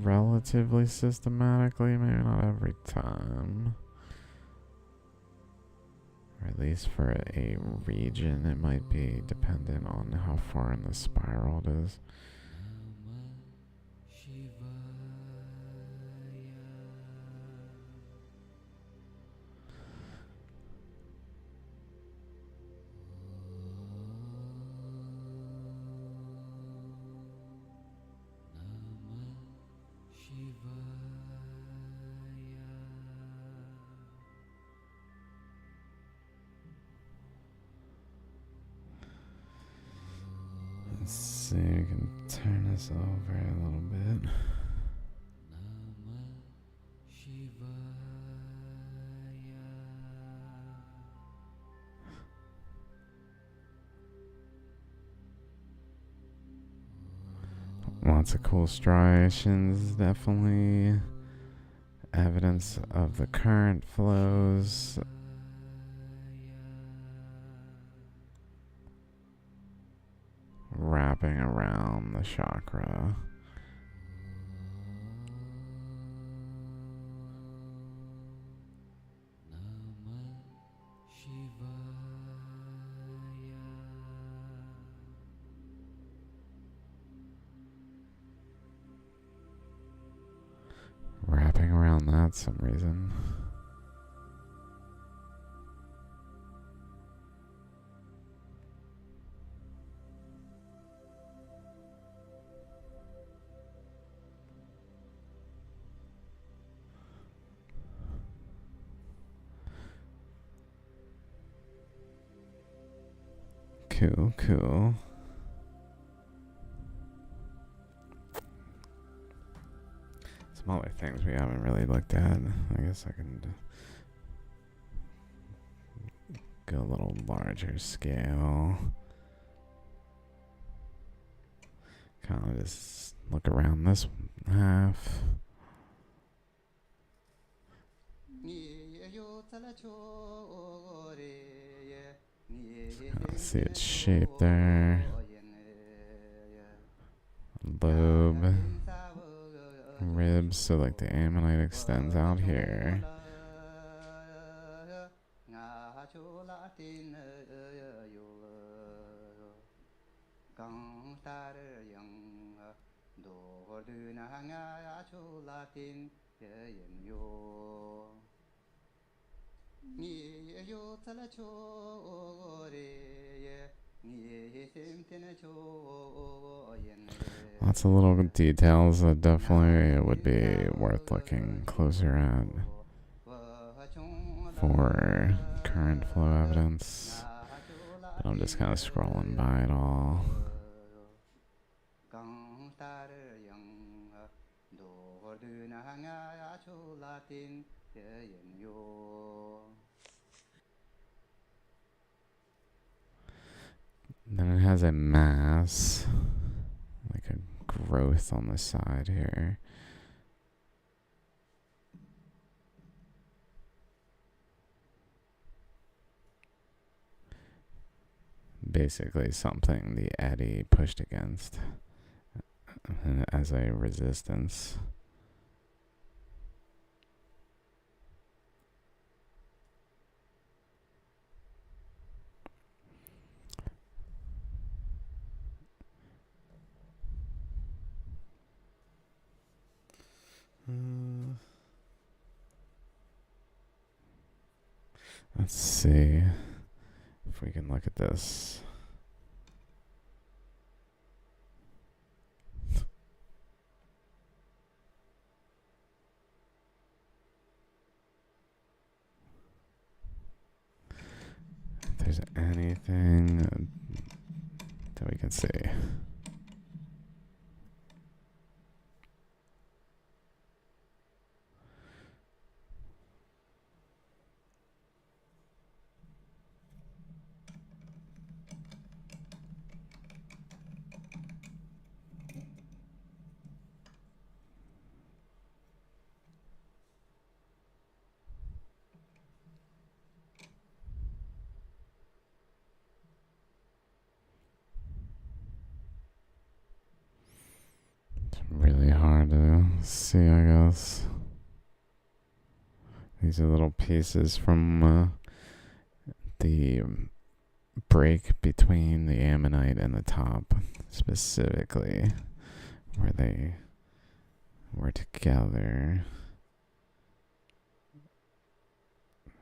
Speaker 2: Relatively systematically, maybe not every time. Or at least for a region, it might be dependent on how far in the spiral it is. Let's see, we can turn this over a little bit. Lots of cool striations, definitely. Evidence of the current flows. Wrapping around the chakra. Wrapping around that some reason. Cool. Some other things we haven't really looked at. I guess I can go a little larger scale. Kind of just look around this half. See its shape there. Lobe. Ribs, so like the ammonite extends out here. Lots of little details that definitely would be worth looking closer at for current flow evidence. But I'm just kind of scrolling by it all. Then it has a mass, like a growth on the side here. Basically something the eddy pushed against as a resistance. Let's see if we can look at this. If there's anything that we can see. Really hard to see, I guess. These are little pieces from the break between the ammonite and the top, specifically where they were together.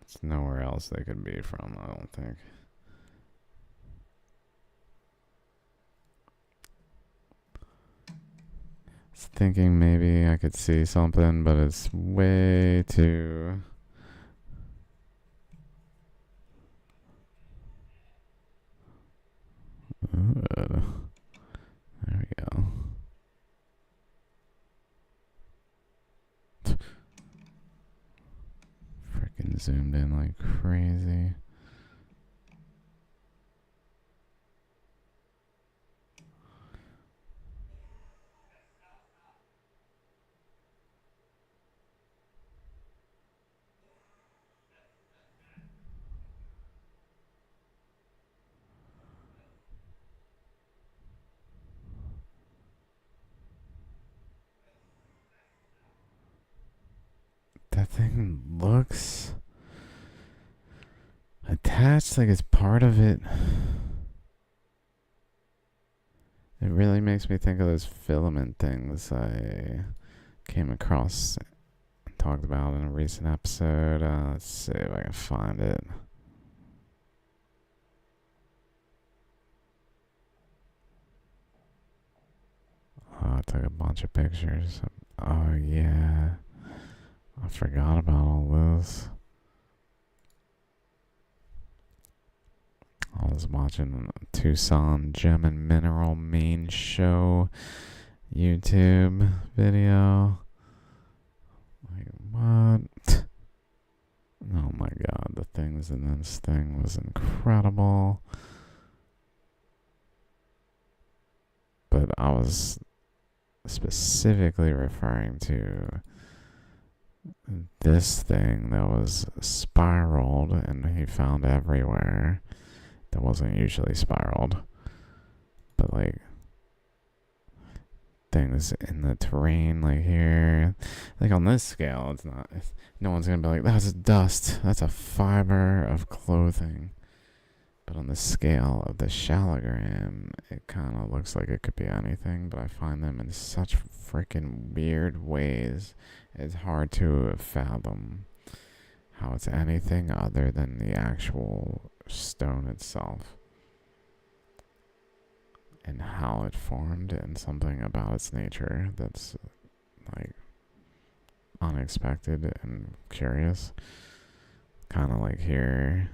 Speaker 2: It's nowhere else they could be from, I don't think. Thinking maybe I could see something, but it's way too... There we go. Freaking zoomed in like crazy. thing looks attached like it's part of it. It really makes me think of those filament things I came across and talked about in a recent episode. Let's see if I can find it. Oh, I took a bunch of pictures. Oh, yeah. I forgot about all this. I was watching Tucson Gem and Mineral Main Show YouTube video. Like, what? Oh my god, the things in this thing was incredible. But I was specifically referring to this thing that was spiraled and he found everywhere that wasn't usually spiraled. But like things in the terrain, like here, like on this scale, it's not. No one's gonna be like, "That's dust. That's a fiber of clothing." But on the scale of the Shaligram, it kind of looks like it could be anything. But I find them in such freaking weird ways. It's hard to fathom how it's anything other than the actual stone itself. And how it formed and something about its nature that's like unexpected and curious. Kind of like here.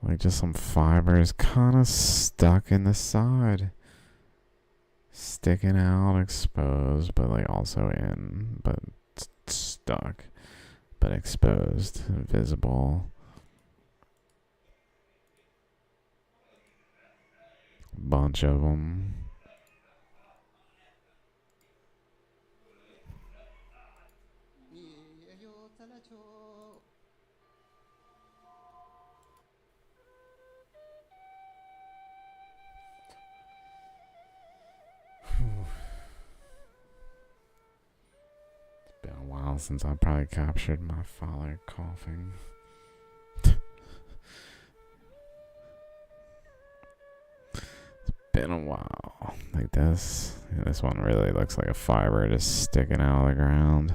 Speaker 2: Like just some fibers kind of stuck in the side. Sticking out, exposed, but like also in, but stuck. But exposed, visible. Bunch of them. It's been a while since I probably captured my father coughing. Been a while. Like this. Yeah, this one really looks like a fiber just sticking out of the ground.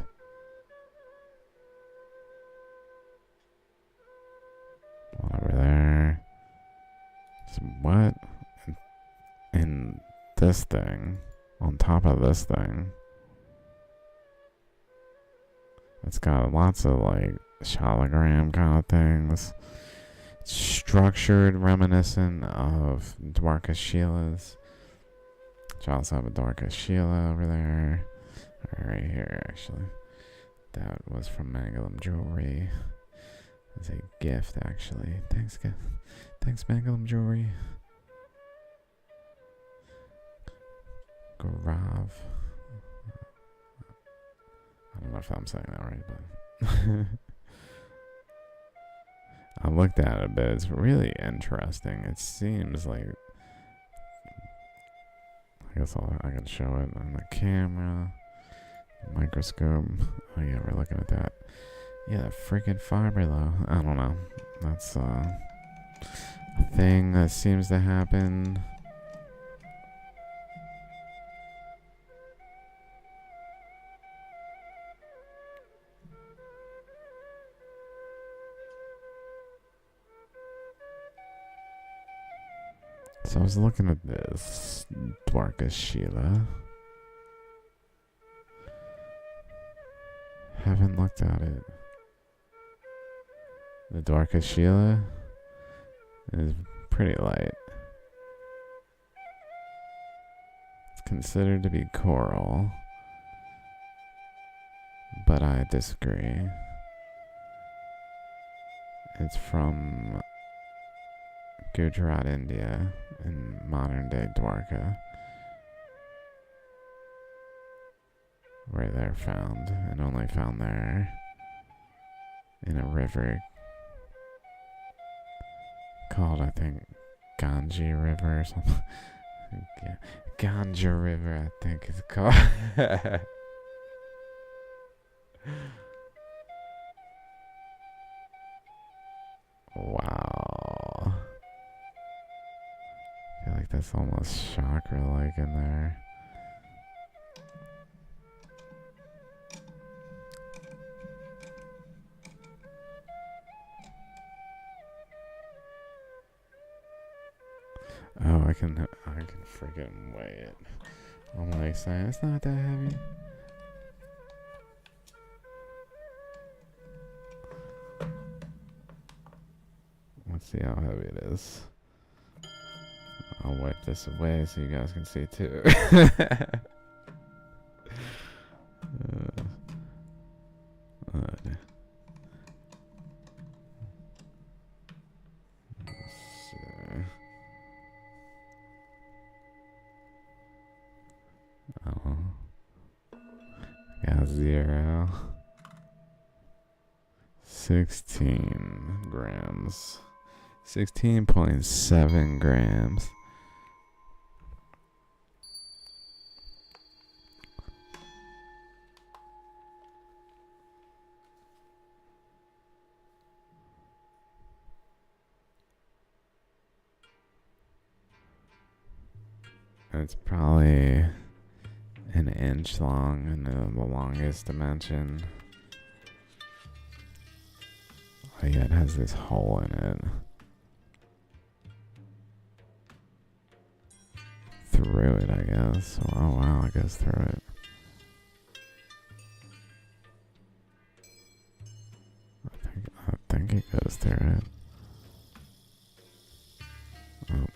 Speaker 2: One over there. What? And this thing. On top of this thing. It's got lots of like Shaligram kind of things. Structured, reminiscent of Dwarka Sheila's. Which I also have a Dwarka Sheila over there. Right here, actually. That was from Mangalam Jewelry. It's a gift, actually. Thanks, Mangalam Jewelry. Garav. I don't know if I'm saying that right, but... I looked at it a bit. It's really interesting. It seems like... I guess I can show it on the camera. Microscope. Oh yeah, we're looking at that. Yeah, that freaking fiber though. I don't know. That's a thing that seems to happen. So I was looking at this Dwarka Sheila. Haven't looked at it. The Dwarka Sheila is pretty light. It's considered to be coral, but I disagree. It's from Gujarat, India, in modern day Dwarka, where they're found, and only found there in a river called, I think, Ganges River or something. Ganja River, I think it's called. Wow. I feel like that's almost chakra-like in there. Oh, I can freaking weigh it. I'm like saying it's not that heavy. Let's see how heavy it is. I'll wipe this away so you guys can see too. Got 0. 16 grams. 16.7 grams. It's probably an inch long in the longest dimension. Oh yeah, it has this hole in it. Through it, I guess. Oh wow, it goes through it. I think it goes through it. Oh.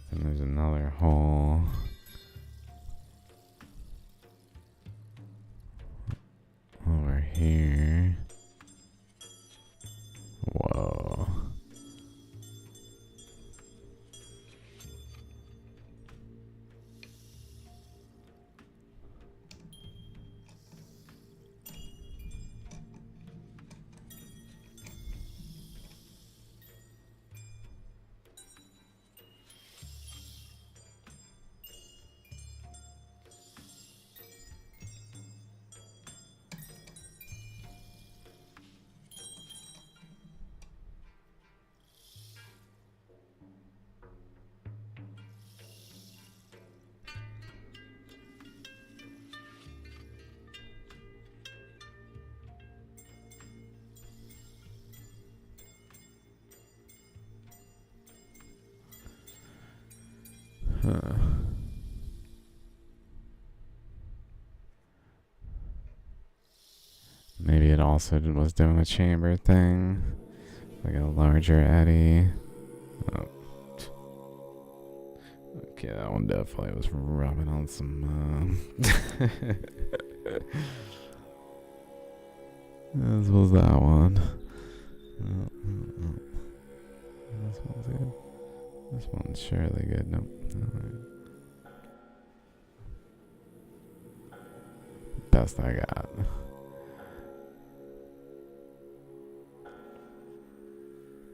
Speaker 2: And there's another hole. Over here. Whoa. Maybe it also was doing a chamber thing, like a larger eddy. Oh. Okay, that one definitely was rubbing on some. This was that one. This one's good. This one's surely good. Nope. Best I got.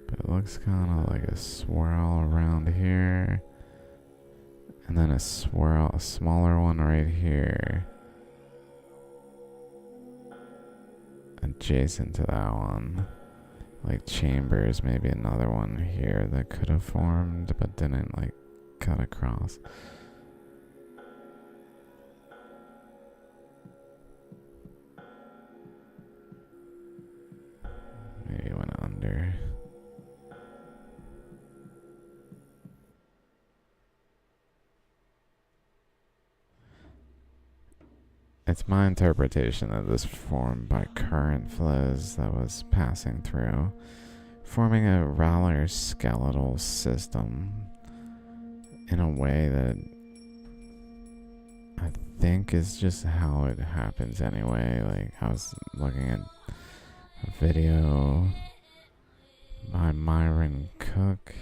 Speaker 2: But it looks kind of like a swirl around here. And then a smaller one right here. Adjacent to that one. Like chambers, maybe another one here that could have formed but didn't like cut across. Maybe it went under. It's my interpretation that this formed by current flows that was passing through, forming a rather skeletal system in a way that I think is just how it happens anyway. Like, I was looking at a video by Myron Cook.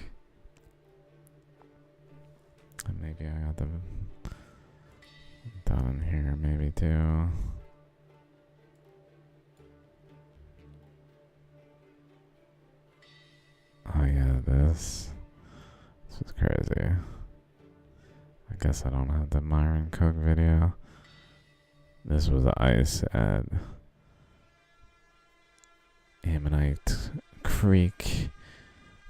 Speaker 2: And maybe I got the down here maybe too. Oh yeah, this is crazy. I guess I don't have the Myron Cook video. This was ice at Ammonite Creek.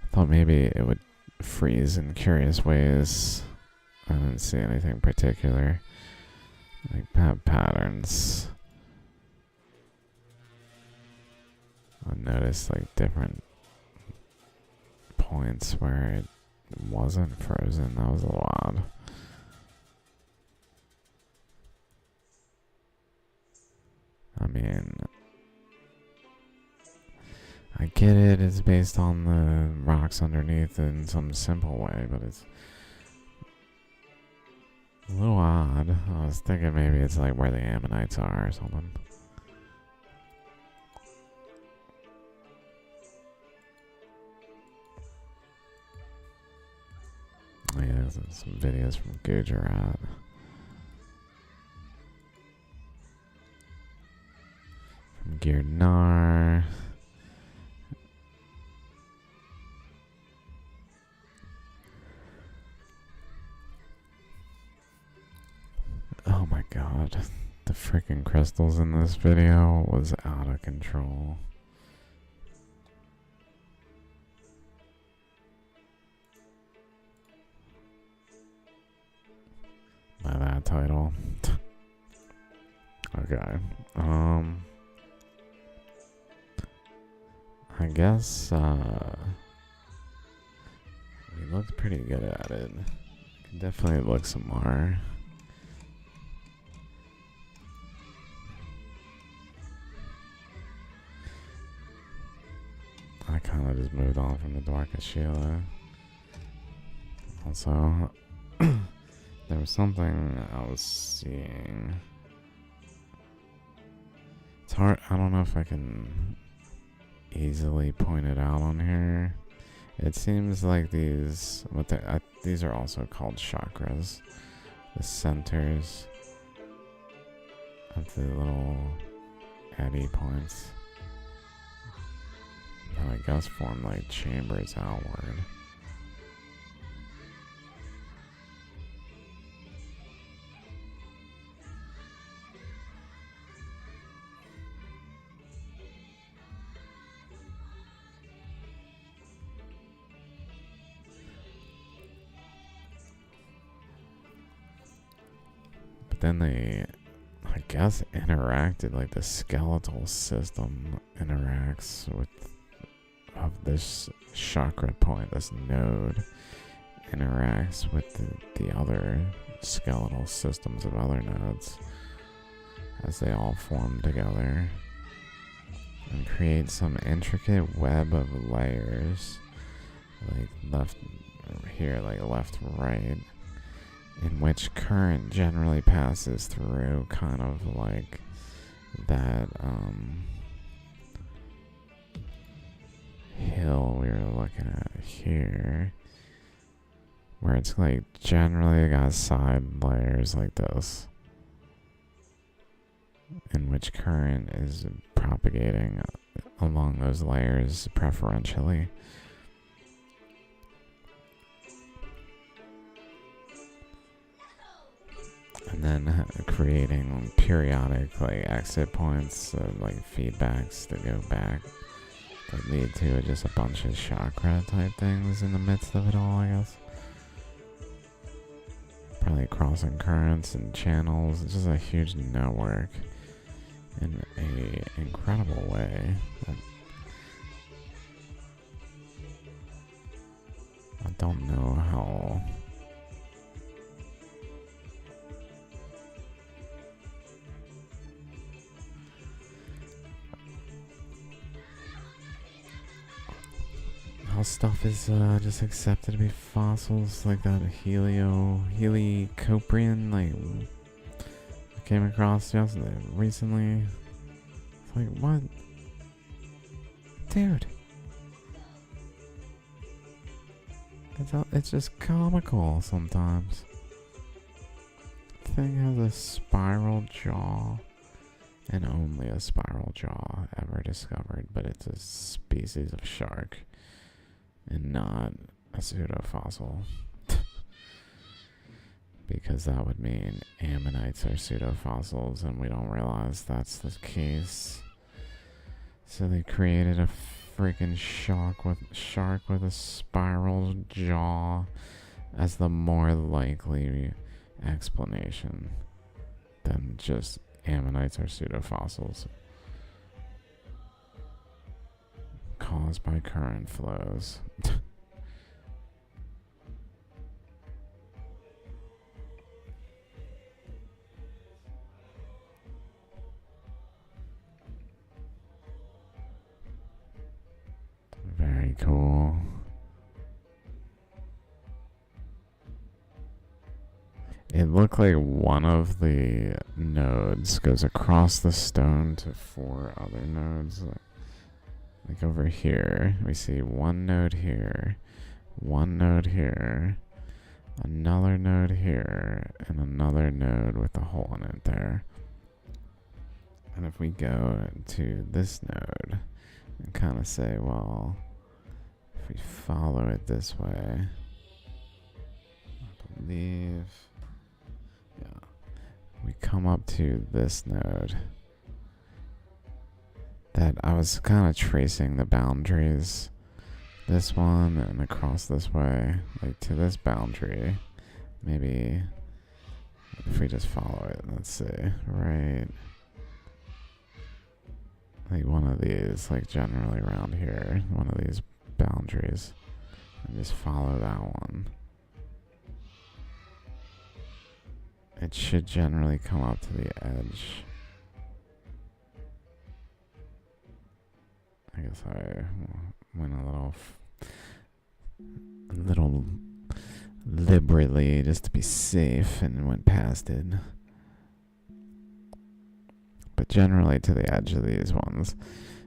Speaker 2: I thought maybe it would freeze in curious ways. I didn't see anything particular. Like patterns. I noticed like different points where it wasn't frozen. That was a little odd. I mean, I get it. It's based on the rocks underneath in some simple way, but it's a little odd. I was thinking maybe it's like where the ammonites are or something. Oh, yeah, there's some videos from Gujarat. From Girnar. Oh my god. The freaking crystals in this video was out of control. By that title. Okay. I guess we looked pretty good at it. Can definitely look some more. I kind of just moved on from the Dwarka Sheila. Also, there was something I was seeing. It's hard. I don't know if I can easily point it out on here. It seems like these are also called chakras. The centers of the little eddy points. I guess form like chambers outward. But then they, I guess, interacted, like the skeletal system interacts with of this chakra point, this node interacts with the other skeletal systems of other nodes as they all form together and create some intricate web of layers, like left here, like left, right, in which current generally passes through, kind of like that hill we were looking at here, where it's like generally got side layers like this, in which current is propagating along those layers preferentially. And then creating periodic like exit points, like feedbacks that go back, that lead to just a bunch of chakra type things in the midst of it all, I guess. Probably crossing currents and channels. It's just a huge network in a incredible way. I don't know how stuff is just accepted to be fossils, like that Helicoprian, like I came across yesterday, recently. It's like, what? Dude. It's just comical sometimes. Thing has a spiral jaw, and only a spiral jaw ever discovered, but it's a species of shark and not a pseudofossil. Because that would mean ammonites are pseudofossils, and we don't realize that's the case. So they created a freaking shark with a spiral jaw as the more likely explanation than just ammonites are pseudofossils caused by current flows. Very cool. It looked like one of the nodes goes across the stone to 4 other nodes. Like over here, we see one node here, one node here, another node here, and another node with a hole in it there. And if we go to this node and kind of say, well, if we follow it this way, I believe, yeah, we come up to this node that I was kind of tracing the boundaries, this one and across this way, like to this boundary. Maybe if we just follow it, let's see, right, like one of these, like generally around here, one of these boundaries, and just follow that one. It should generally come up to the edge. I guess I went a little liberally just to be safe and went past it. But generally to the edge of these ones,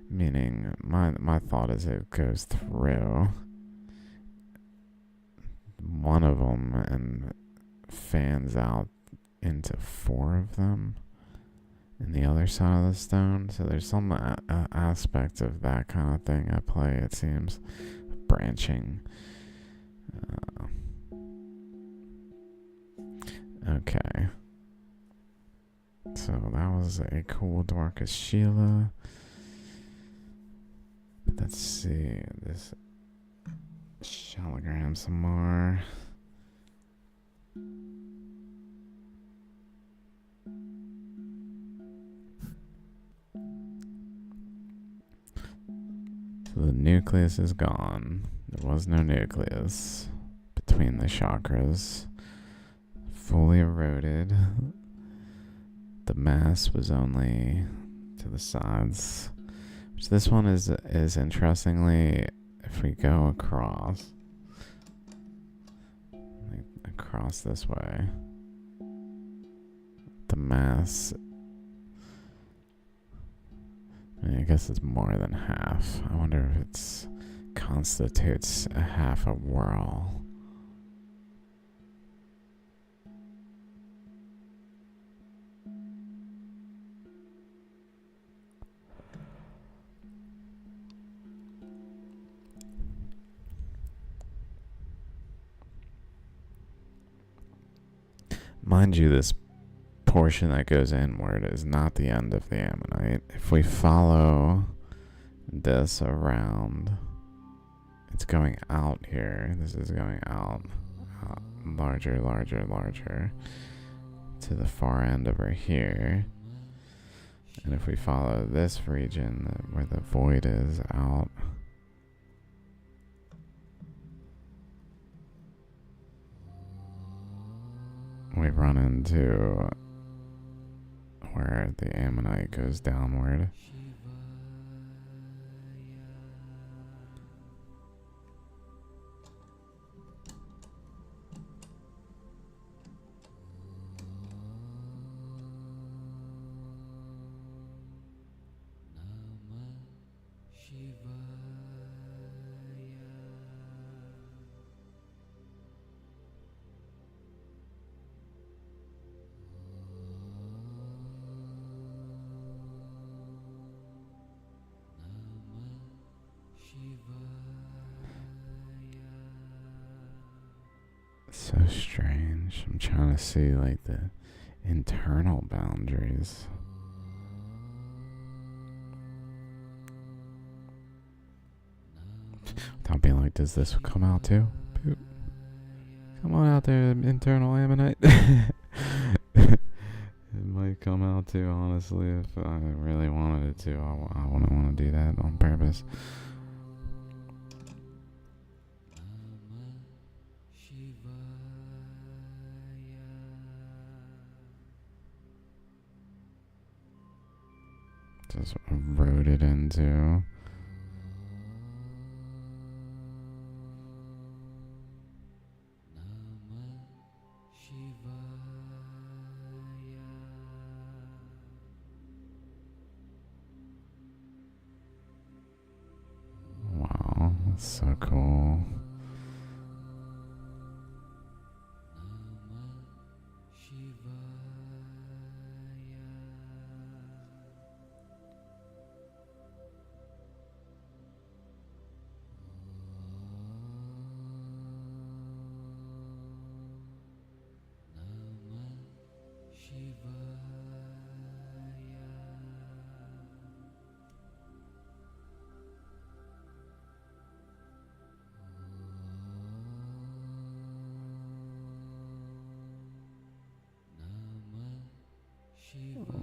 Speaker 2: meaning my thought is it goes through one of them and fans out into 4 of them in the other side of the stone. So there's some aspect of that kind of thing at play, it seems. Branching. Okay. So that was a cool Dorcas Sheila. Let's see this Shaligram some more. So the nucleus is gone. There was no nucleus between the chakras. Fully eroded. The mass was only to the sides. Which this one is interestingly, if we go across this way, the mass, I guess it's more than half. I wonder if it constitutes a half a whirl. Mind you, this portion that goes inward is not the end of the ammonite. If we follow this around, it's going out here. This is going out larger, larger, larger to the far end over here. And if we follow this region where the void is out, we run into where the ammonite goes downward. So strange. I'm trying to see like the internal boundaries. Without being like, does this come out too? Boop. Come on out there, internal ammonite. It might come out too, honestly, if I really wanted it to. I wouldn't want to do that on purpose. Just wrote it into. Wow, that's so cool.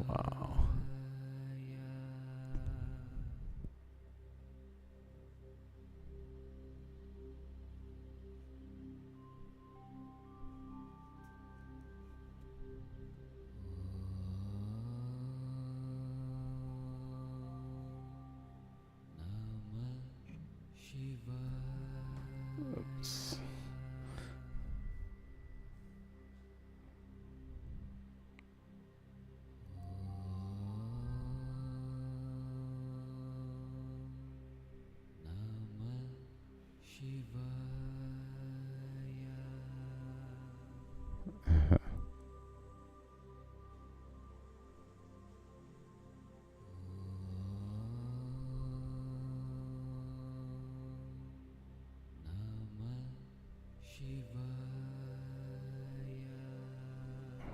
Speaker 2: Wow. Oops.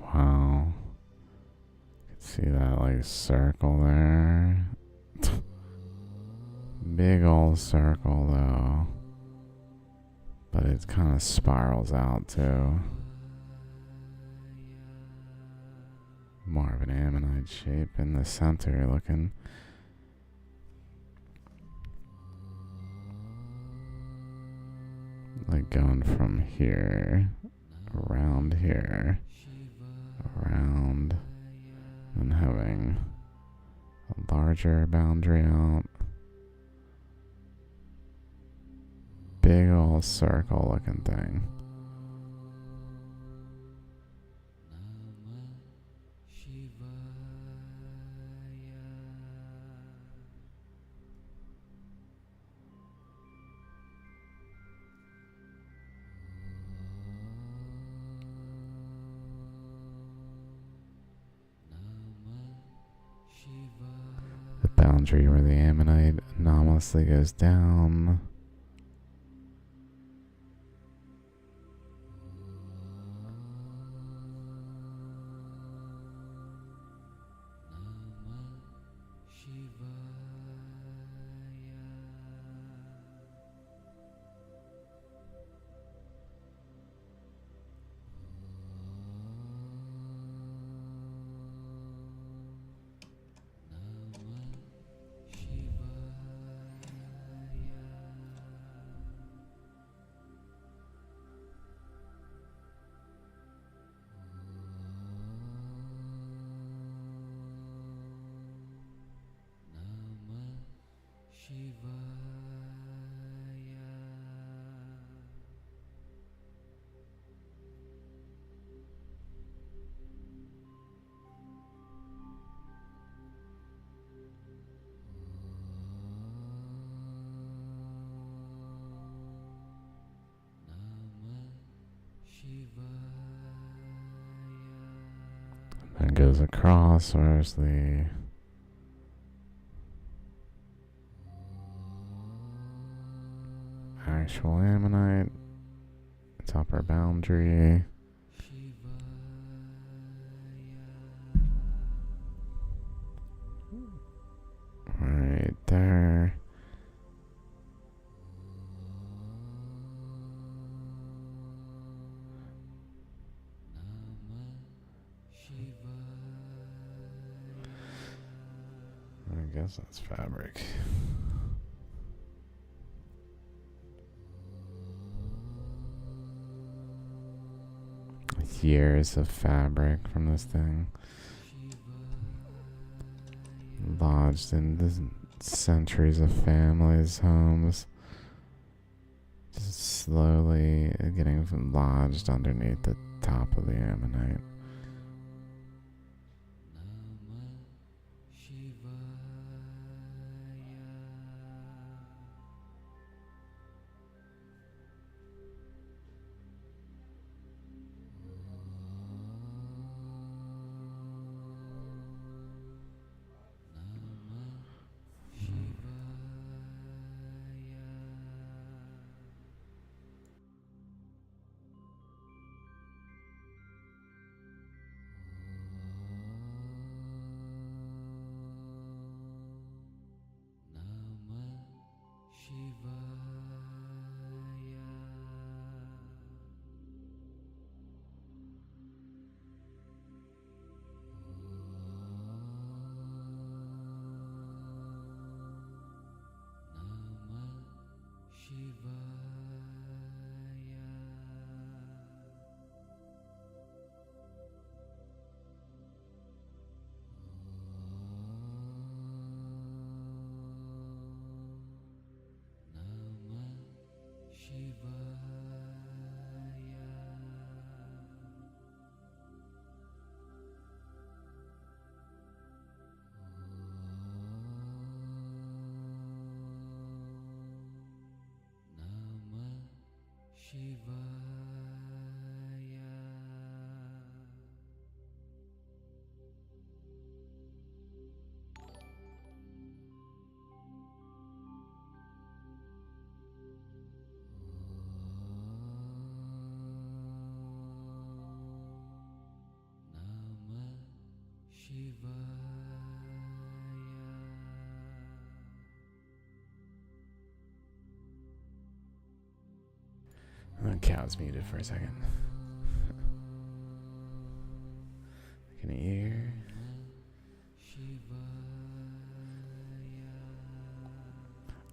Speaker 2: Wow. See that like circle there? Big old circle though. But it kind of spirals out too. More of an ammonite shape in the center looking. Like going from here, around here, around, and having a larger boundary out. Big old circle looking thing. The boundary where the ammonite anomalously goes down. And goes across. Where's the actual ammonite? It's upper boundary. Right there. I guess that's fabric. Years of fabric from this thing. Lodged in the centuries of families' homes. Just slowly getting lodged underneath the top of the ammonite. The cow's muted for a second. Can you hear?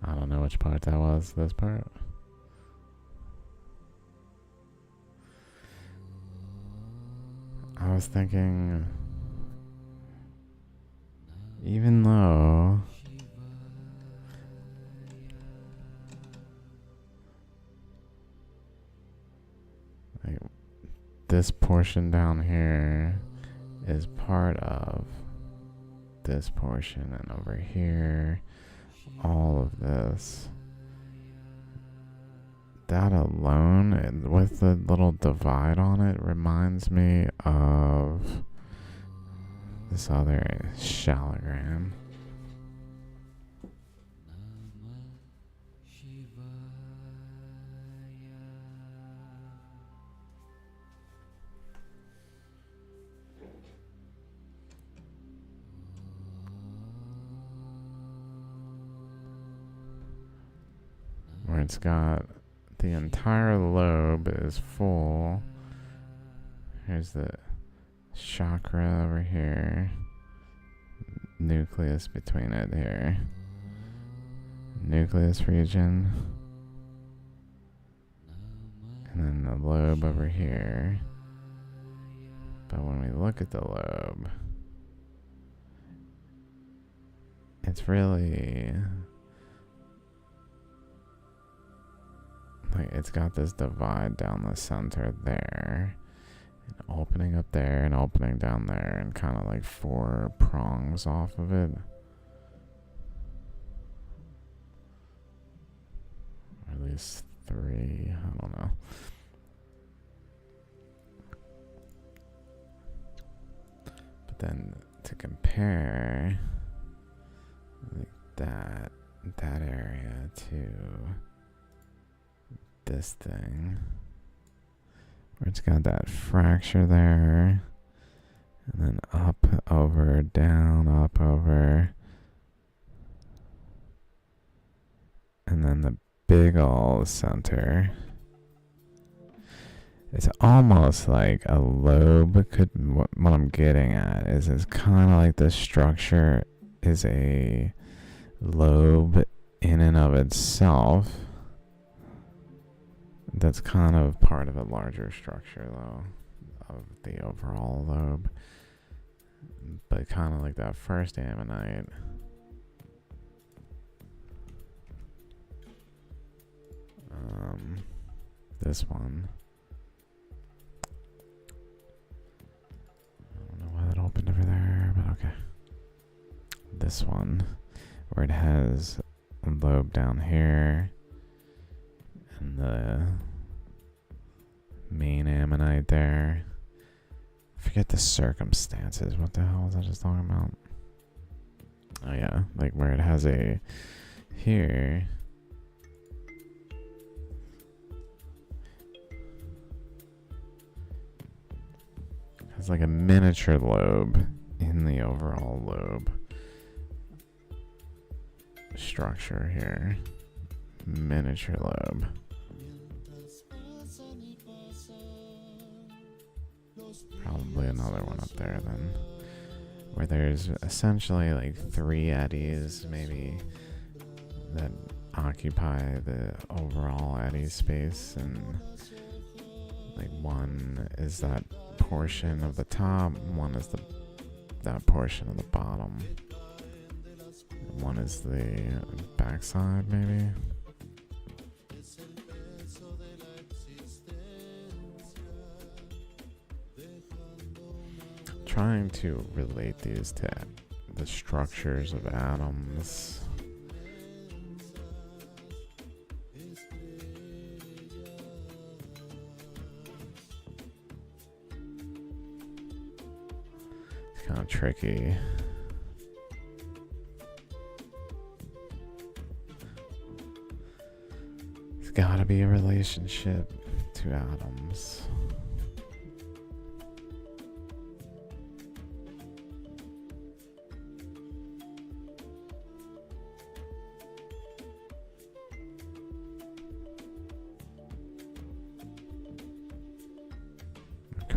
Speaker 2: I don't know which part that was. This part? I was thinking, even though like this portion down here is part of this portion, and over here, all of this. That alone, with the little divide on it, reminds me of this other Shaligram. Where it's got the entire lobe is full. Here's the chakra over here. Nucleus between it here. Nucleus region. And then the lobe over here. But when we look at the lobe, it's really like it's got this divide down the center there, and opening up there and opening down there, and kind of like 4 prongs off of it. Or at least 3, I don't know. then to compare like that area to this thing, where it's got that fracture there, and then up, over, down, up, over, and then the big ol' center. It's almost like a lobe. What I'm getting at is it's kind of like the structure is a lobe in and of itself. That's kind of part of a larger structure, though, of the overall lobe. But kind of like that first ammonite. This one. I don't know why that opened over there, but okay. This one, where it has a lobe down here, and the main ammonite there. Forget the circumstances. What the hell was I just talking about? Oh yeah, like where it has a here. It's like a miniature lobe in the overall lobe structure here. Miniature lobe. Probably another one up there then, where there's essentially like 3 eddies maybe that occupy the overall eddy space, and like one is that portion of the top, one is that portion of the bottom, one is the backside maybe. Trying to relate these to the structures of atoms. It's kind of tricky. It's gotta be a relationship to atoms.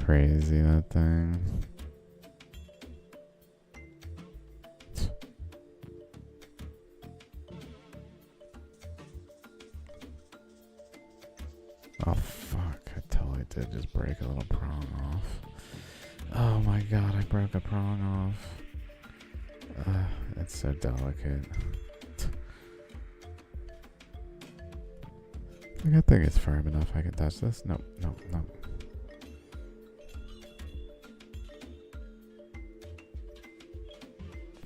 Speaker 2: Crazy, that thing. Oh fuck, I totally did just break a little prong off. Oh my god, I broke a prong off. It's so delicate. I think it's firm enough I can touch this. Nope, nope, nope.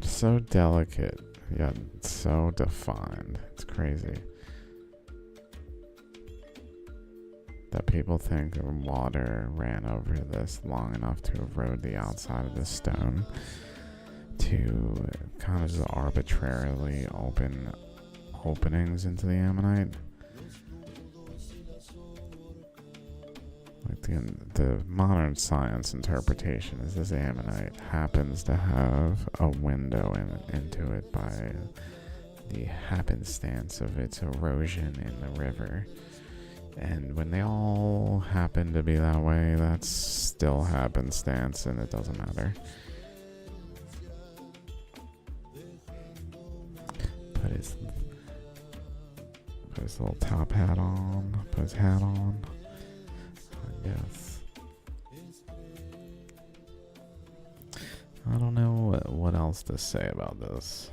Speaker 2: So delicate, yet so defined. It's crazy that people think water ran over this long enough to erode the outside of the stone to kind of just arbitrarily open openings into the ammonite. Like the modern science interpretation is this ammonite happens to have a window into it by the happenstance of its erosion in the river. And when they all happen to be that way, that's still happenstance and it doesn't matter. Put his little top hat on, put his hat on. Yes. I don't know what else to say about this.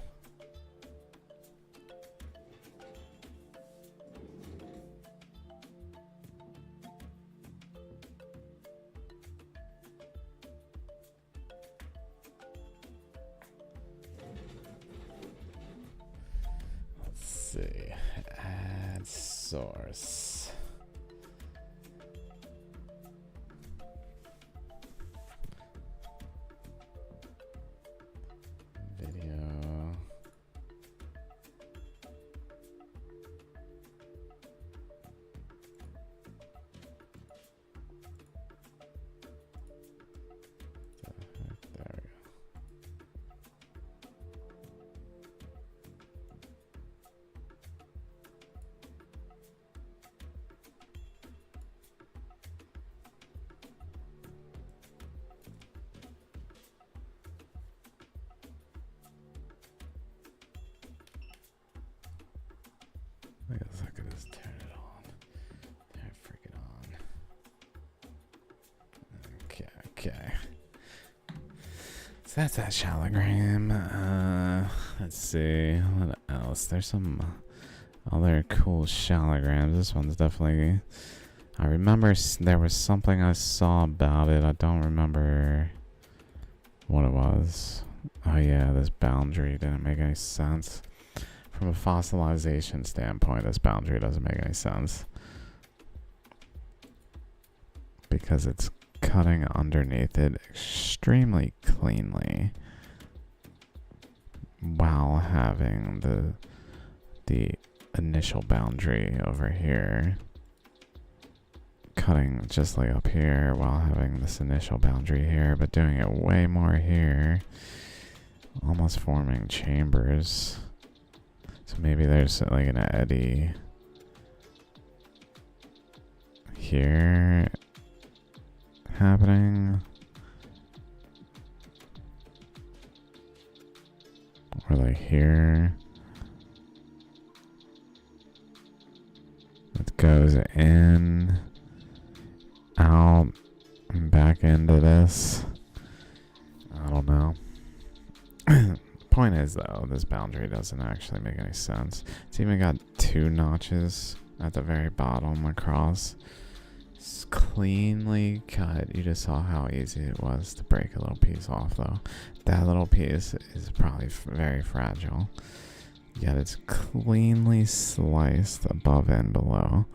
Speaker 2: Let's see. Add source. Okay. So that's that Shaligram. Let's see. What else? There's some other cool Shaligrams. This one's definitely... I remember there was something I saw about it. I don't remember what it was. Oh yeah, this boundary didn't make any sense. From a fossilization standpoint, this boundary doesn't make any sense. Because it's cutting underneath it extremely cleanly while having the initial boundary over here cutting just like up here while having this initial boundary here, but doing it way more here, almost forming chambers. So maybe there's like an eddy here happening, or like here. It goes in, out, and back into this. I don't know. Point is, though, this boundary doesn't actually make any sense. It's even got 2 notches at the very bottom across. It's cleanly cut. You just saw how easy it was to break a little piece off, though. That little piece is probably very fragile. Yet it's cleanly sliced above and below.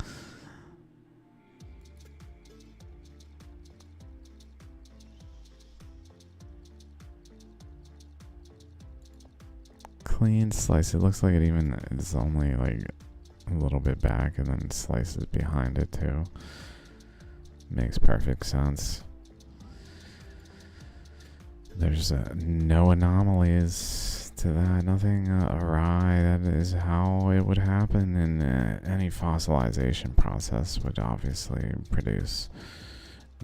Speaker 2: Clean slice. It looks like it even is only like a little bit back and then slices behind it too. Makes perfect sense. There's no anomalies to that, nothing awry. That is how it would happen, and any fossilization process would obviously produce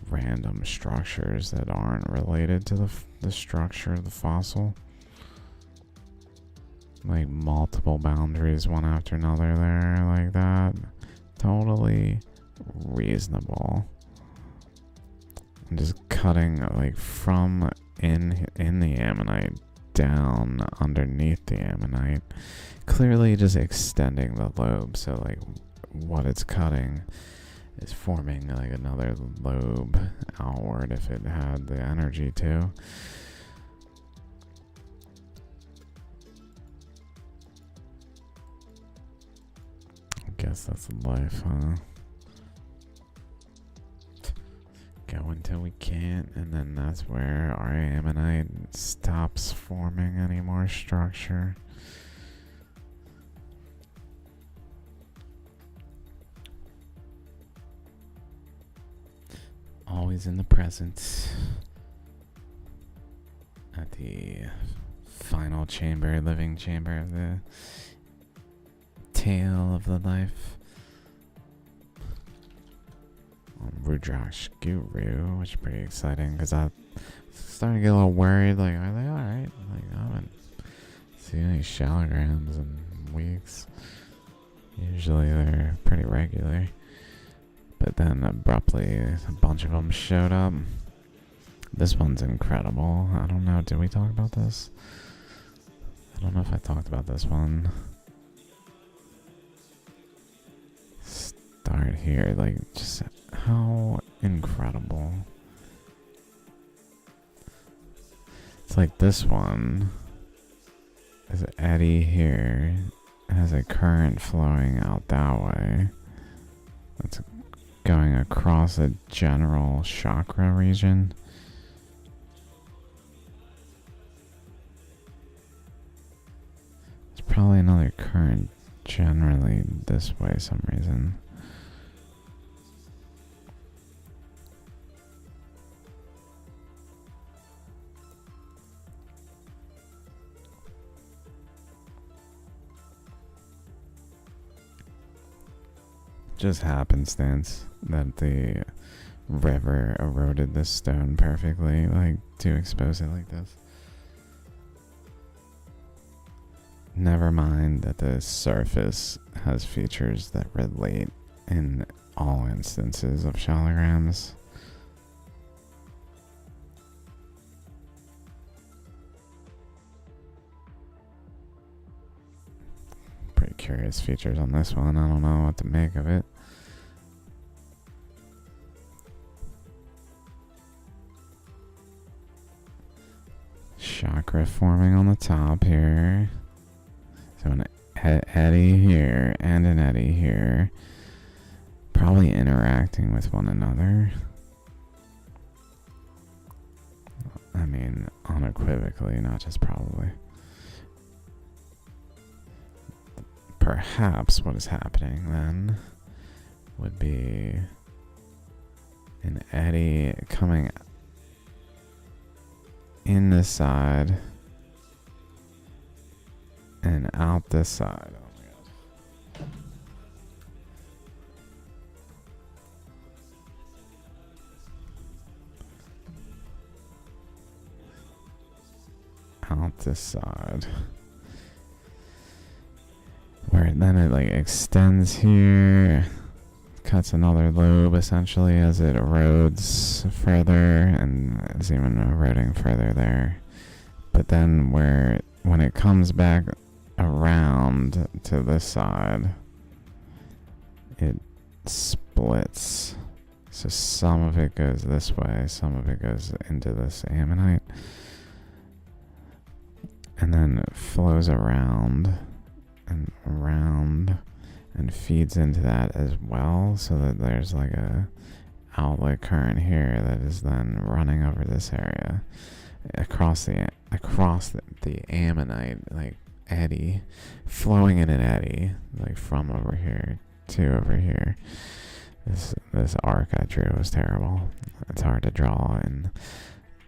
Speaker 2: random structures that aren't related to the structure of the fossil. Like multiple boundaries one after another there, like that. Totally reasonable. I'm just cutting like from in the ammonite down underneath the ammonite, clearly just extending the lobe. So like what it's cutting is forming like another lobe outward if it had the energy to. I guess that's life, huh? Go until we can't, and then that's where our ammonite stops forming any more structure. Always in the present. At the final chamber, living chamber of the tale of the life. Rudraksh Guru, which is pretty exciting because I'm starting to get a little worried. Like, are they alright? Like, I haven't seen any Shaligrams in weeks. Usually they're pretty regular. But then abruptly, a bunch of them showed up. This one's incredible. I don't know. Did we talk about this? I don't know if I talked about this one. Start here. Like, just how incredible. It's like this one is an eddy here. It has a current flowing out that way. It's going across a general chakra region. There's probably another current generally this way some reason. Just happenstance that the river eroded this stone perfectly, like, to expose it like this. Never mind that the surface has features that relate in all instances of Shaligrams. curious features on this one. I don't know what to make of it. Chakra forming on the top here. So an eddy here and an eddy here. Probably interacting with one another. I mean, unequivocally, not just probably. Perhaps what is happening then would be an eddy coming in this side and out this side. Oh my god. Out this side. Where then it like extends here, cuts another lobe essentially as it erodes further and is even eroding further there. But then when it comes back around to this side, it splits. So some of it goes this way, some of it goes into this ammonite, and then flows around and around and feeds into that as well, so that there's like a outlet current here that is then running over this area across the ammonite, like eddy, flowing in an eddy, like from over here to over here. This arc I drew was terrible. It's hard to draw in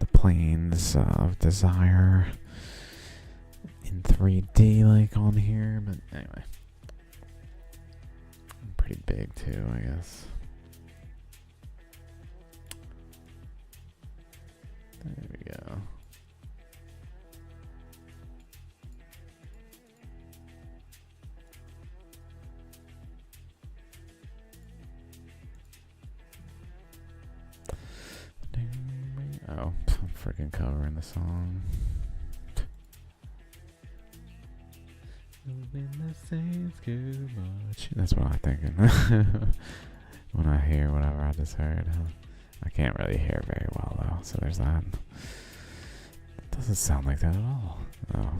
Speaker 2: the planes of desire in 3D like on here, but anyway. Pretty big too, I guess. There we go. Oh, I'm freaking covering the song. Moving the saints too much. That's what I'm thinking when I hear whatever I just heard. I can't really hear very well though, so there's that. It doesn't sound like that at all. Oh.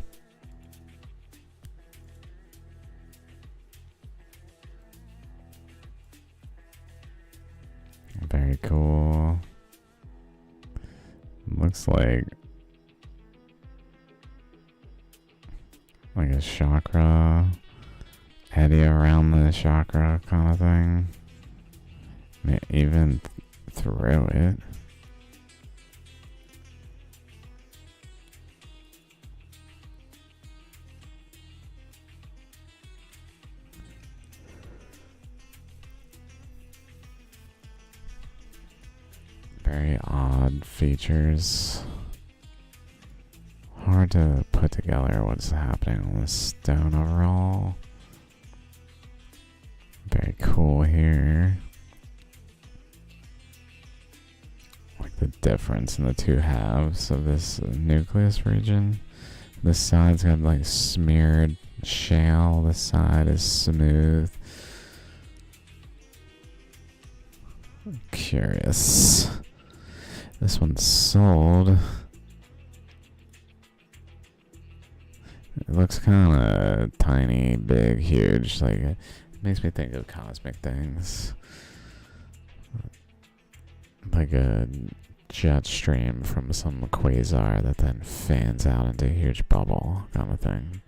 Speaker 2: Very cool. Looks like a chakra eddy around the chakra kind of thing. Even through it. Very odd features. Hard to put together what's happening on this stone overall. Very cool here. Like the difference in the two halves of this nucleus region. This side's got like smeared shale. This side is smooth. Curious. This one's sold. It looks kind of tiny, big, huge. Like it makes me think of cosmic things, like a jet stream from some quasar that then fans out into a huge bubble, kind of thing.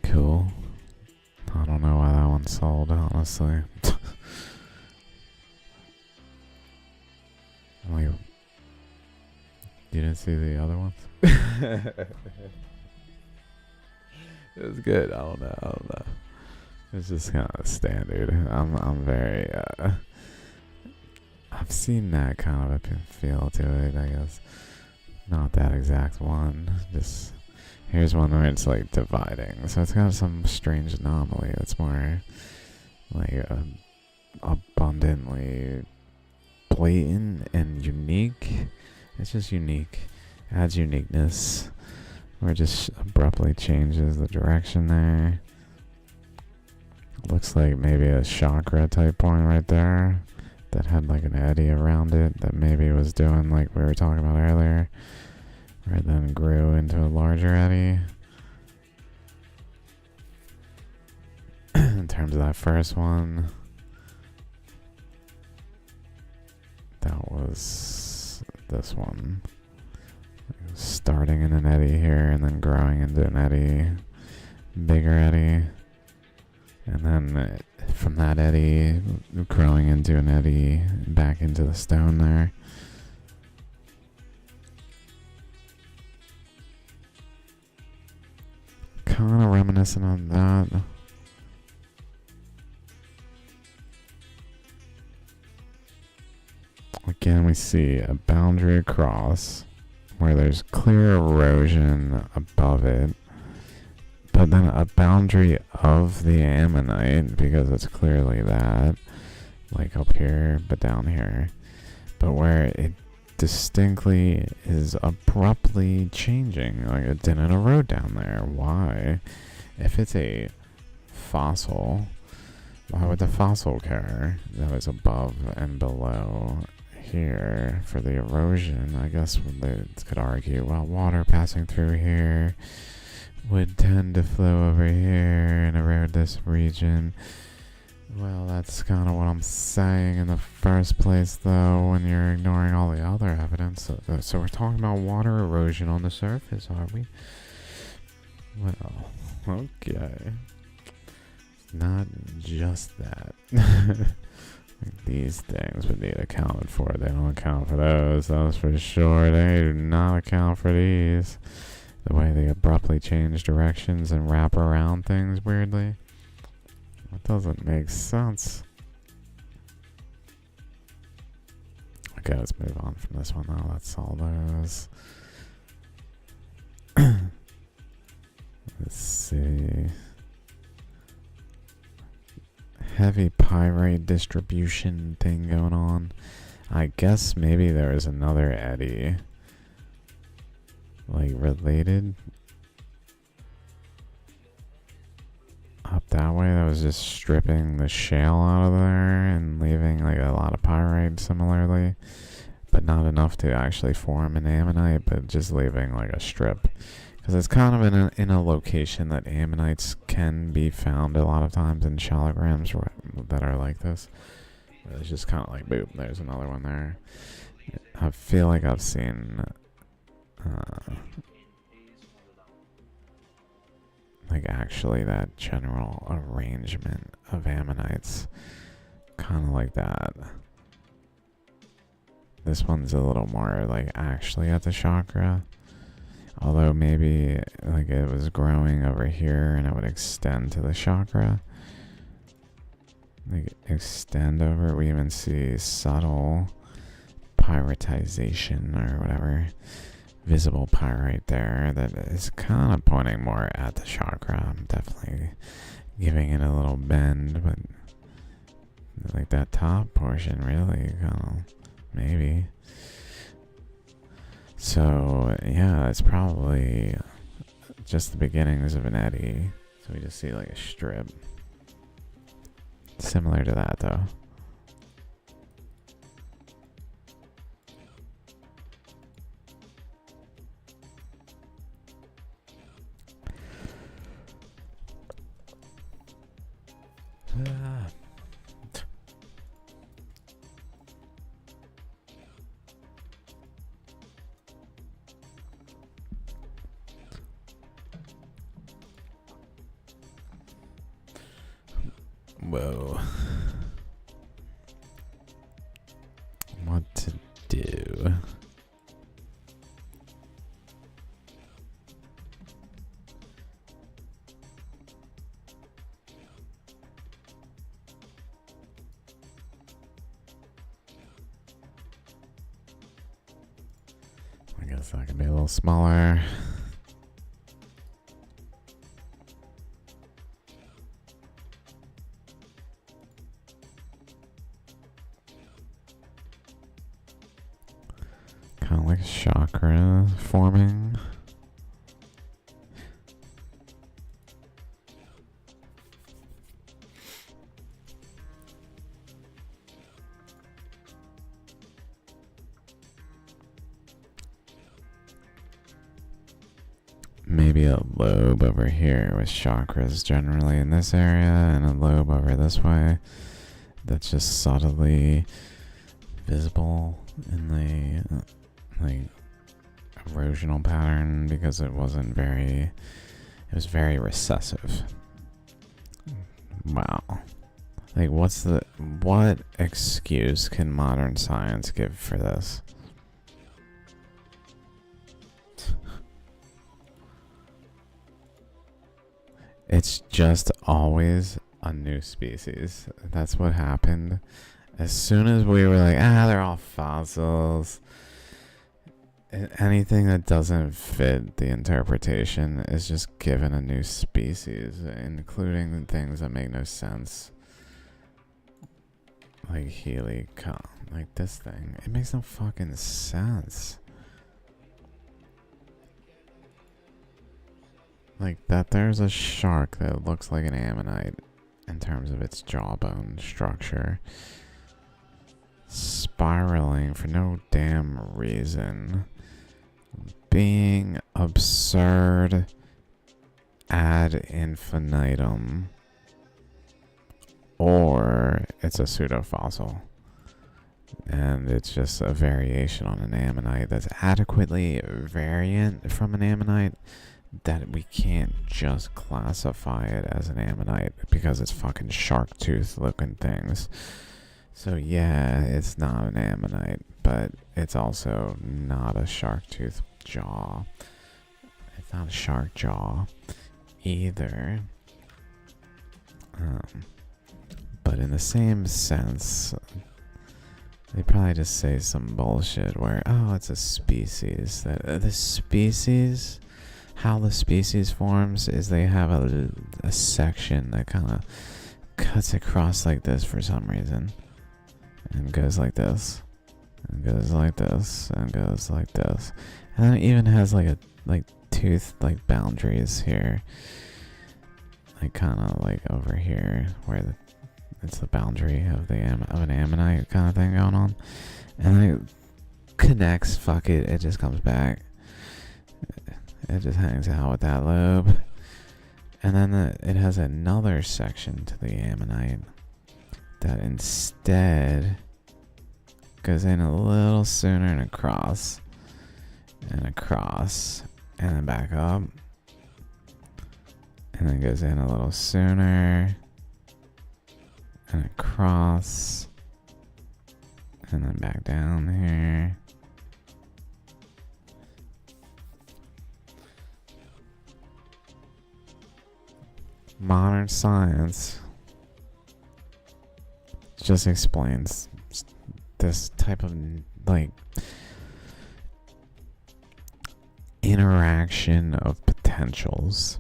Speaker 2: Cool. I don't know why that one sold, honestly. Like, you didn't see the other ones? It was good. I don't know. It's just kind of standard. I'm very I've seen that kind of a feel to it, I guess. Not that exact one. Just here's one where it's like dividing. So it's got some strange anomaly that's more like abundantly blatant and unique. It's just unique, adds uniqueness, or just abruptly changes the direction there. Looks like maybe a chakra type point right there that had like an eddy around it that maybe was doing like we were talking about earlier, right then grew into a larger eddy. In terms of that first one, that was this one. Starting in an eddy here and then growing into an eddy, bigger eddy. And then from that eddy, growing into an eddy, back into the stone there. Kind of reminiscent on that. Again, we see a boundary across where there's clear erosion above it. But then a boundary of the ammonite, because it's clearly that, like up here, but down here. But where it distinctly is abruptly changing, like it didn't erode down there. Why? If it's a fossil, why would the fossil care that it's above and below here for the erosion? I guess they could argue, well, water passing through here would tend to flow over here and erode this region. Well, that's kind of what I'm saying in the first place, though, when you're ignoring all the other evidence. So we're talking about water erosion on the surface, are we? Well, okay. Not just that. These things would need accounted for. They don't account for those for sure. They do not account for these. The way they abruptly change directions and wrap around things weirdly. That doesn't make sense. Okay, let's move on from this one now. That's all those. Let's see. Heavy pyrite distribution thing going on. I guess maybe there is another eddy, like related up that way, that was just stripping the shale out of there and leaving like a lot of pyrite similarly, but not enough to actually form an ammonite, but just leaving like a strip, because it's kind of in a location that ammonites can be found a lot of times in shaligrams that are like this. It's just kind of like, boop, there's another one there. I feel like I've seen like actually that general arrangement of ammonites, kind of like that. This one's a little more like actually at the chakra, although maybe like it was growing over here and it would extend to the chakra, like extend over. We even see subtle pyritization or whatever, visible pyrite there that is kind of pointing more at the chakra. I'm definitely giving it a little bend, but like that top portion really kind of maybe. So yeah, it's probably just the beginnings of an eddy. So we just see like a strip similar to that though. Whoa. What to do? I guess that can be a little smaller. Kind of like chakra forming. Maybe a lobe over here with chakras generally in this area, and a lobe over this way that's just subtly visible in the like erosional pattern because it was very recessive. Wow. Like what excuse can modern science give for this? It's just always a new species. That's what happened. As soon as we were like, they're all fossils. Anything that doesn't fit the interpretation is just given a new species, including things that make no sense. Like like this thing. It makes no fucking sense. Like that there's a shark that looks like an ammonite in terms of its jawbone structure. Spiraling for no damn reason. Being absurd ad infinitum. Or it's a pseudo fossil. And it's just a variation on an ammonite that's adequately variant from an ammonite that we can't just classify it as an ammonite because it's fucking shark tooth looking things. So yeah, it's not an ammonite, but it's also not a shark tooth jaw. It's not a shark jaw either. But in the same sense, they probably just say some bullshit where, oh, it's a species. That the species, how the species forms is they have a section that kind of cuts across like this for some reason. And goes like this. And goes like this. And goes like this. And then it even has like tooth like boundaries here. Like kind of like over here where it's the boundary of an ammonite kind of thing going on. And then it connects, fuck it, it just comes back. It just hangs out with that lobe. And then it has another section to the ammonite that instead goes in a little sooner and across. And across. And then back up. And then goes in a little sooner. And across. And then back down here. Modern science just explains this type of like interaction of potentials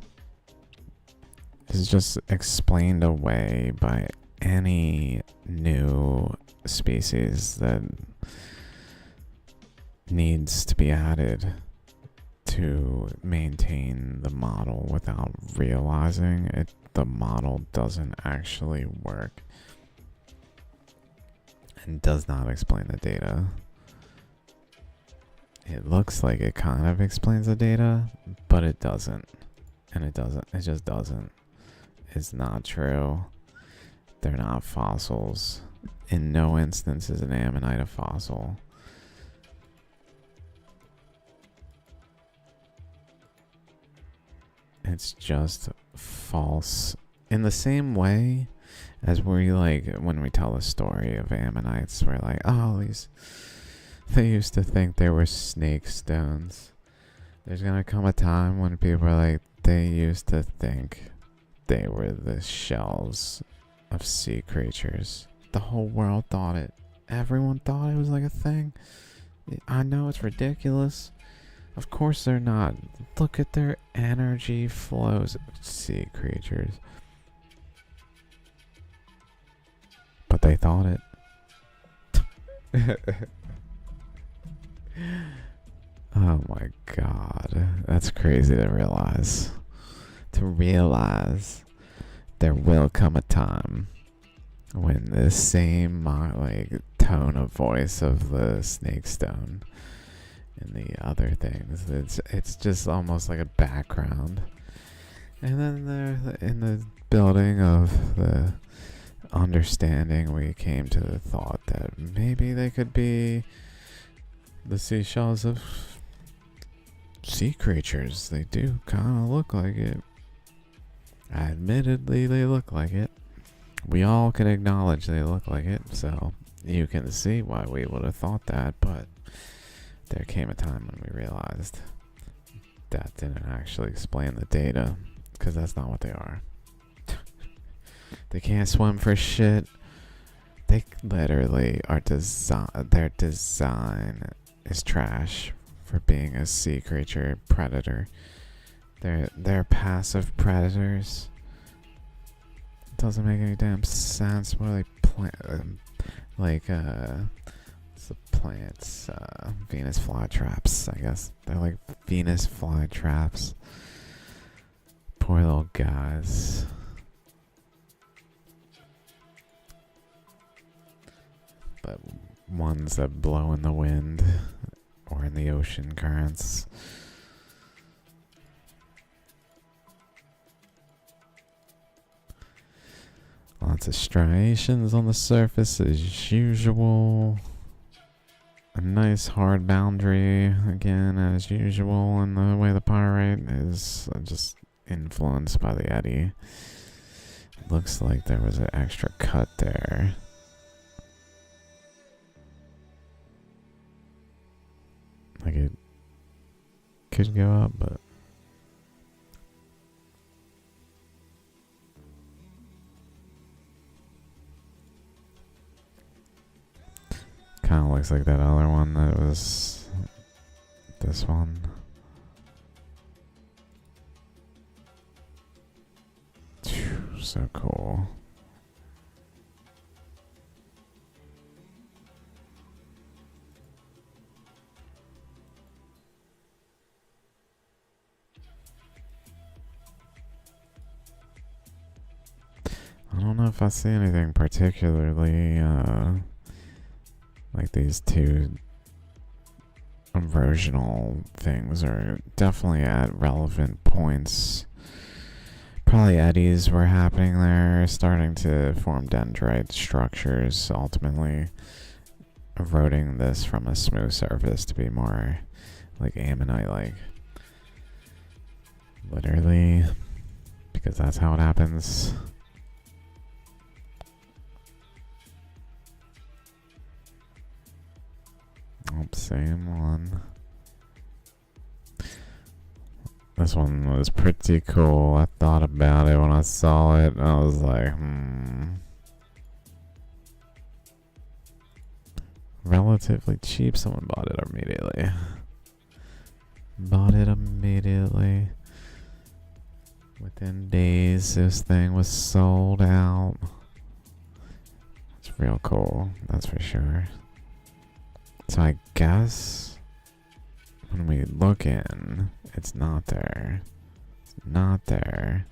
Speaker 2: is just explained away by any new species that needs to be added to maintain the model without realizing it. The model doesn't actually work and does not explain the data. It looks like it kind of explains the data, but it doesn't. And it just doesn't. It's not true. They're not fossils. In no instance is an ammonite a fossil. It's just false. In the same way as when we tell a story of ammonites, we're like, oh, they used to think they were snake stones. There's gonna come a time when people are like, they used to think they were the shells of sea creatures. The whole world thought it. Everyone thought it was like a thing. I know it's ridiculous. Of course they're not. Look at their energy flows. Sea creatures. But they thought it. Oh my god. That's crazy to realize. To realize there will come a time when this same like tone of voice of the snake stone and the other things, it's just almost like a background. And then there, in the building of the understanding, we came to the thought that maybe they could be the seashells of sea creatures. They do kind of look like it. Admittedly, they look like it. We all can acknowledge they look like it, so you can see why we would have thought that, but there came a time when we realized that didn't actually explain the data, because that's not what they are. They can't swim for shit. They literally are their design is trash for being a sea creature predator. They're passive predators. It doesn't make any damn sense. What are they what's the plants? Venus flytraps, I guess. They're like Venus flytraps. Poor little guys. But ones that blow in the wind or in the ocean currents. Lots of striations on the surface as usual. A nice hard boundary again as usual, and the way the pyrite is just influenced by the eddy. Looks like there was an extra cut there. Like it could go up, but kind of looks like that other one that was this one. Phew, so cool. I don't know if I see anything particularly like these two erosional things are definitely at relevant points. Probably eddies were happening there, starting to form dendrite structures, ultimately eroding this from a smooth surface to be more like ammonite-like. Literally, because that's how it happens. Oh, same one. This one was pretty cool. I thought about it when I saw it. I was like, Relatively cheap. Someone bought it immediately. Bought it immediately. Within days, this thing was sold out. It's real cool, that's for sure. So I guess when we look in, it's not there. It's not there.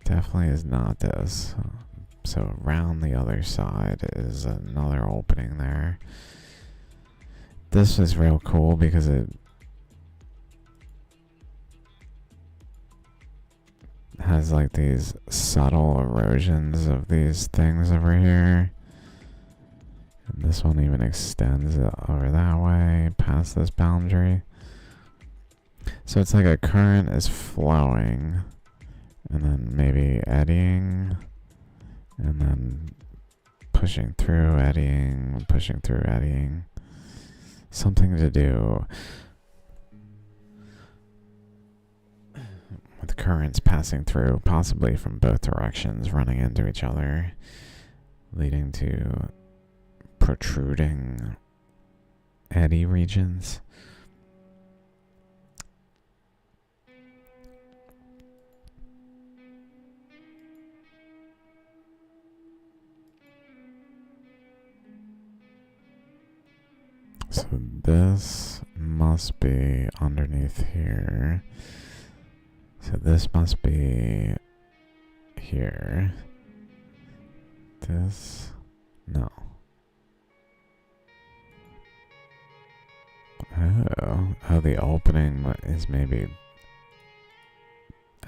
Speaker 2: Definitely is not this. So around the other side is another opening there. This is real cool because it has like these subtle erosions of these things over here. And this one even extends over that way, past this boundary. So it's like a current is flowing, and then maybe eddying, and then pushing through, eddying, pushing through, eddying. Something to do with currents passing through, possibly from both directions, running into each other, leading to protruding eddy regions. So this must be underneath here. So this must be here. This, no. Oh, the opening is maybe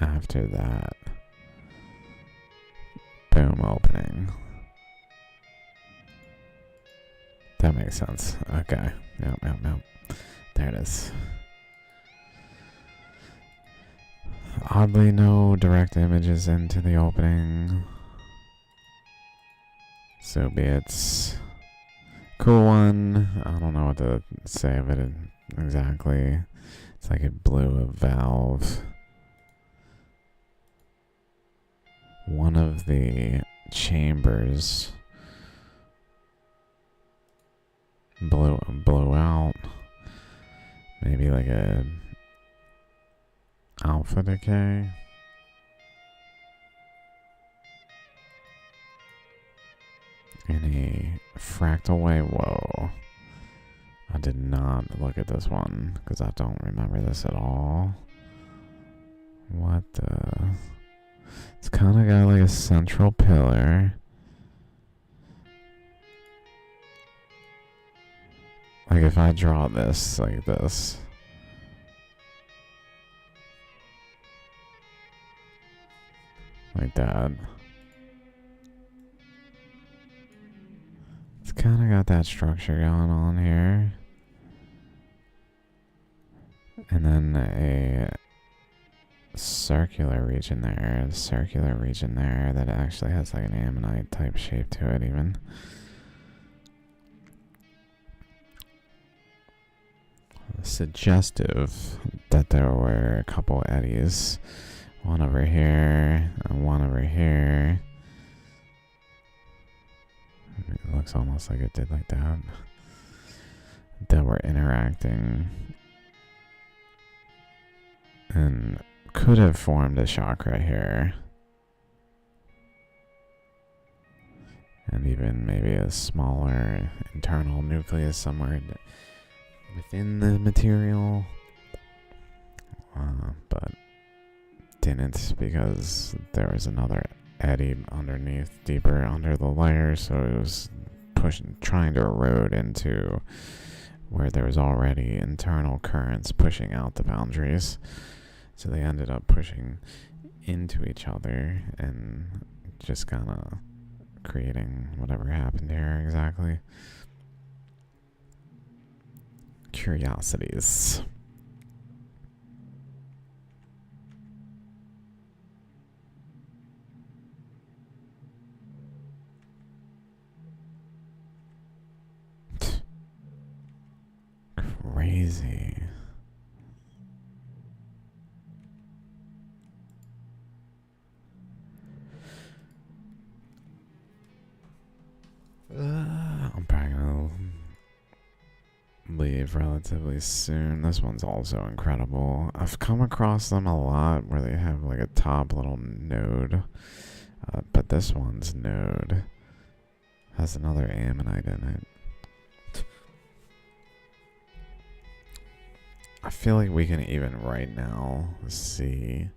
Speaker 2: after that. Boom, opening. That makes sense. Okay. Yep. There it is. Oddly, no direct images into the opening. So be it. Cool one. I don't know what to say of it exactly. It's like it blew a valve. One of the chambers blew out. Maybe like a alpha decay. In a fractal way. Whoa. I did not look at this one because I don't remember this at all. What the? It's kind of got like a central pillar. Like if I draw this like this. Like that. It's kind of got that structure going on here. And then a circular region there. A circular region there that actually has like an ammonite type shape to it even. Suggestive that there were a couple eddies. One over here and one over here. It looks almost like it did like that. That were interacting. And could have formed a shock right here. And even maybe a smaller internal nucleus somewhere within the material. But didn't, because there was another eddy underneath, deeper under the layer, so it was trying to erode into where there was already internal currents pushing out the boundaries. So they ended up pushing into each other and just kind of creating whatever happened here exactly. Curiosities. Crazy. I'm probably gonna leave relatively soon. This one's also incredible. I've come across them a lot where they have like a top little node, but this one's node has another ammonite in it. I feel like we can even right now see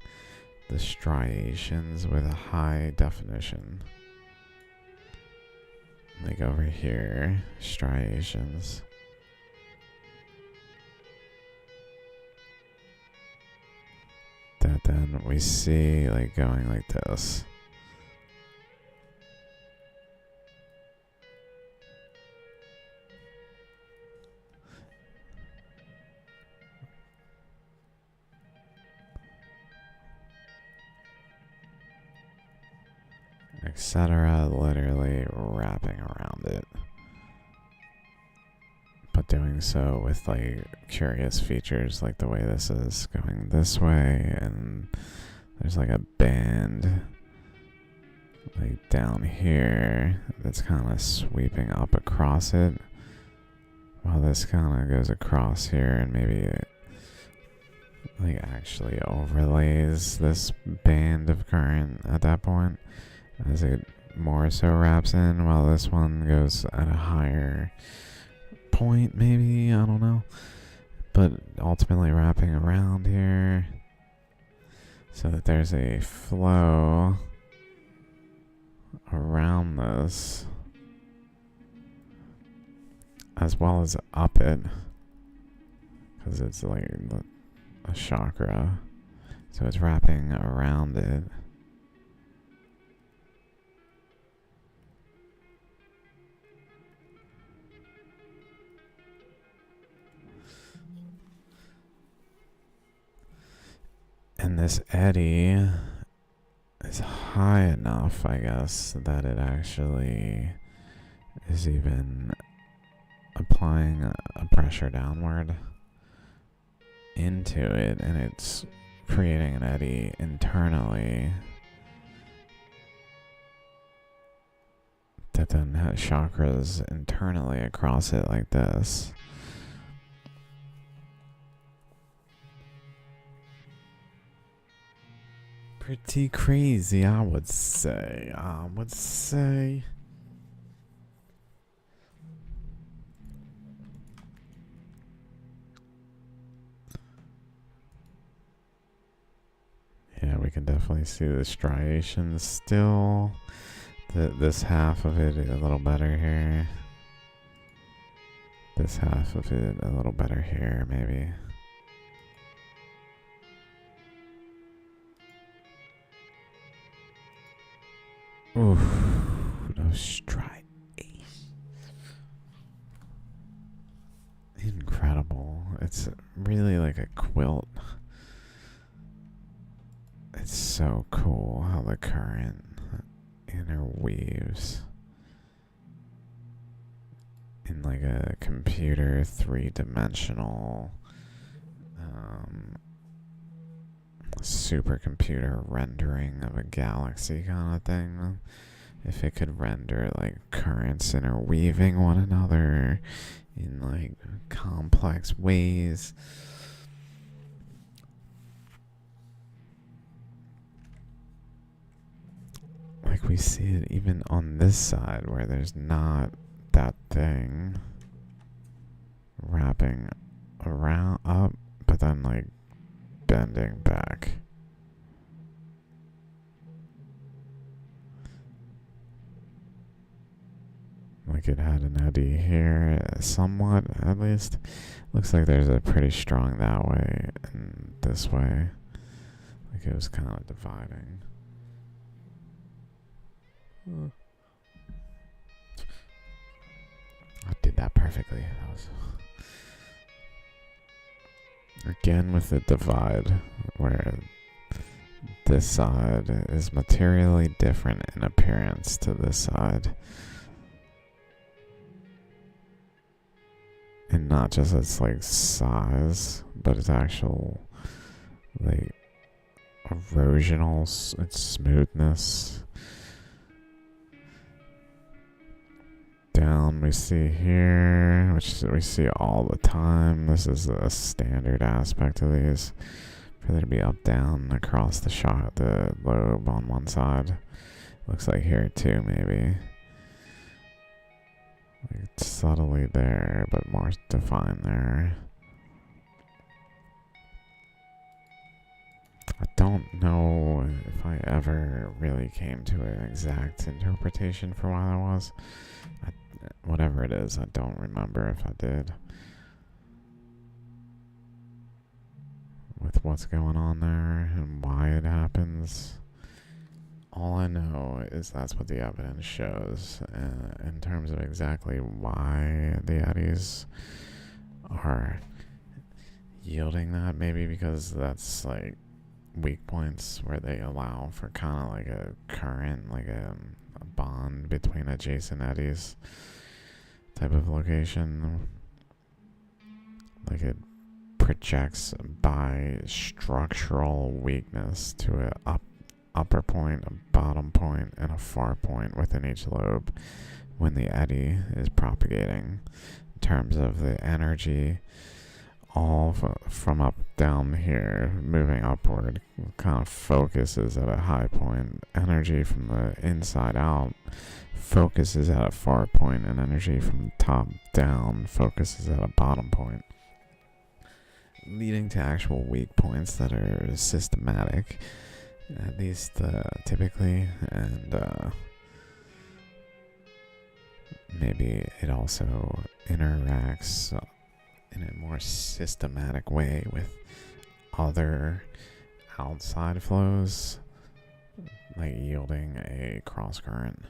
Speaker 2: the striations with a high definition. Like over here, striations. That then we see like going like this. Etc. Literally wrapping around it. But doing so with like curious features, like the way this is going this way, and there's like a band like down here that's kind of sweeping up across it, while this kind of goes across here and maybe it like actually overlays this band of current at that point as it more so wraps in, while this one goes at a higher point, maybe, I don't know. But ultimately wrapping around here so that there's a flow around this as well as up it, because it's like a chakra, so it's wrapping around it. And this eddy is high enough, I guess, that it actually is even applying a pressure downward into it, and it's creating an eddy internally that then has chakras internally across it like this. Pretty crazy, I would say. Yeah, we can definitely see the striations still. This half of it a little better here. This half of it a little better here, maybe. Oof, those striations. Incredible. It's really like a quilt. It's so cool how the current interweaves in like a computer three-dimensional supercomputer rendering of a galaxy kind of thing. If it could render like currents interweaving one another in like complex ways. Like we see it even on this side where there's not that thing wrapping around up, but then like bending back. Like it had an eddy here, somewhat at least. Looks like there's a pretty strong that way and this way. Like it was kind of dividing. I did that perfectly. That was again with the divide, where this side is materially different in appearance to this side, and not just its like size, but its actual like erosional, its smoothness. Down we see here, which we see all the time. This is a standard aspect of these, for there to be up down across the the lobe on one side. Looks like here too, maybe. Like it's subtly there, but more defined there. I don't know if I ever really came to an exact interpretation for why that was. Whatever it is, I don't remember if I did. With what's going on there and why it happens. All I know is that's what the evidence shows. In terms of exactly why the eddies are yielding that, maybe because that's like weak points where they allow for kind of like a current, like a bond between adjacent eddies type of location. Like it projects by structural weakness to a upper point, a bottom point, and a far point within each lobe when the eddy is propagating. In terms of the energy, all from up down here, moving upward, kind of focuses at a high point. Energy from the inside out focuses at a far point, and energy from the top down focuses at a bottom point, leading to actual weak points that are systematic, at least typically, and maybe it also interacts in a more systematic way with other outside flows, like yielding a cross current.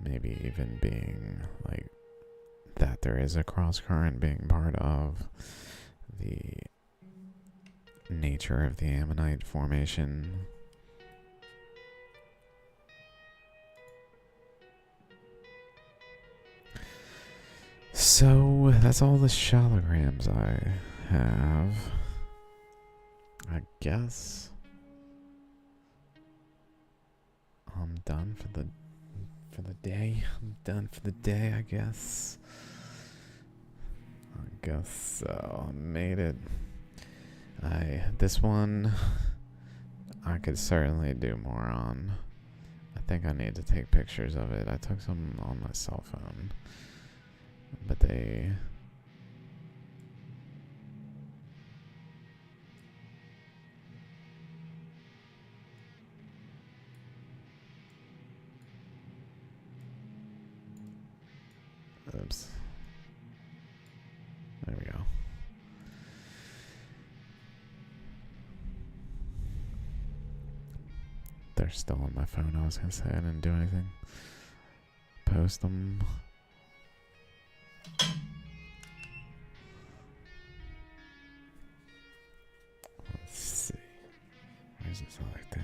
Speaker 2: Maybe even being like that there is a cross current being part of the nature of the ammonite formation. So that's all the shaligrams I have, I guess. I'm done for the day. I'm done for the day, I guess. I guess so. I made it. This one I could certainly do more on. I think I need to take pictures of it. I took some on my cell phone, but they oops. There we go. They're still on my phone. I was gonna say I didn't do anything. Post them. Let's see. Where's this other thing?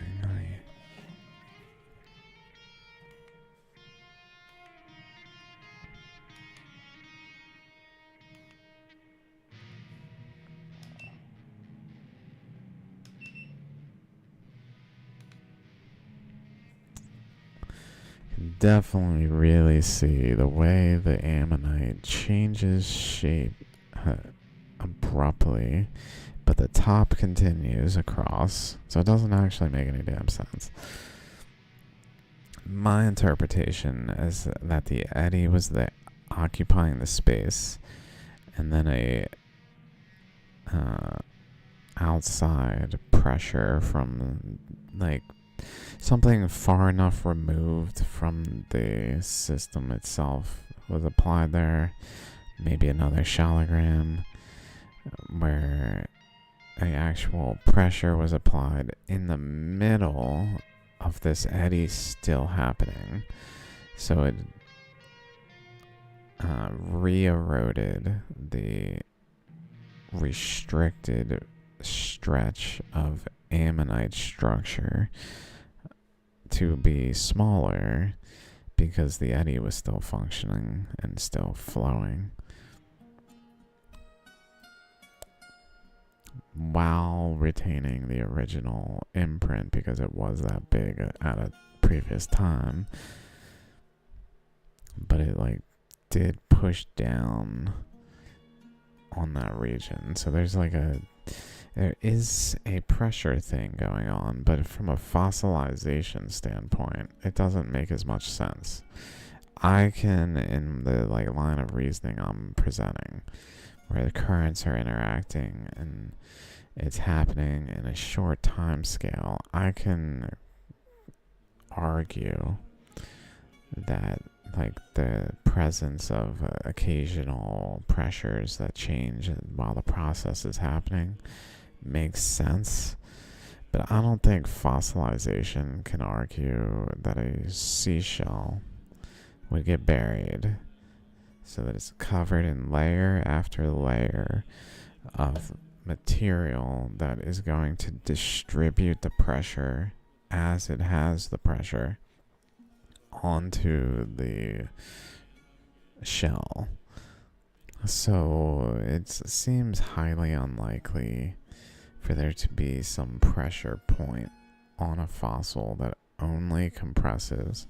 Speaker 2: Definitely really see the way the ammonite changes shape abruptly, but the top continues across, so it doesn't actually make any damn sense. My interpretation is that the eddy was occupying the space, and then a outside pressure from like something far enough removed from the system itself was applied there. Maybe another shaligram where an actual pressure was applied in the middle of this eddy still happening. So it re-eroded the restricted stretch of ammonite structure to be smaller because the eddy was still functioning and still flowing while retaining the original imprint because it was that big at a previous time, but it like did push down on that region. So there is a pressure thing going on, but from a fossilization standpoint, it doesn't make as much sense. I can, in the like line of reasoning I'm presenting, where the currents are interacting and it's happening in a short time scale, I can argue that like the presence of occasional pressures that change while the process is happening makes sense, but I don't think fossilization can argue that a seashell would get buried so that it's covered in layer after layer of material that is going to distribute the pressure as it has the pressure onto the shell. So it seems highly unlikely for there to be some pressure point on a fossil that only compresses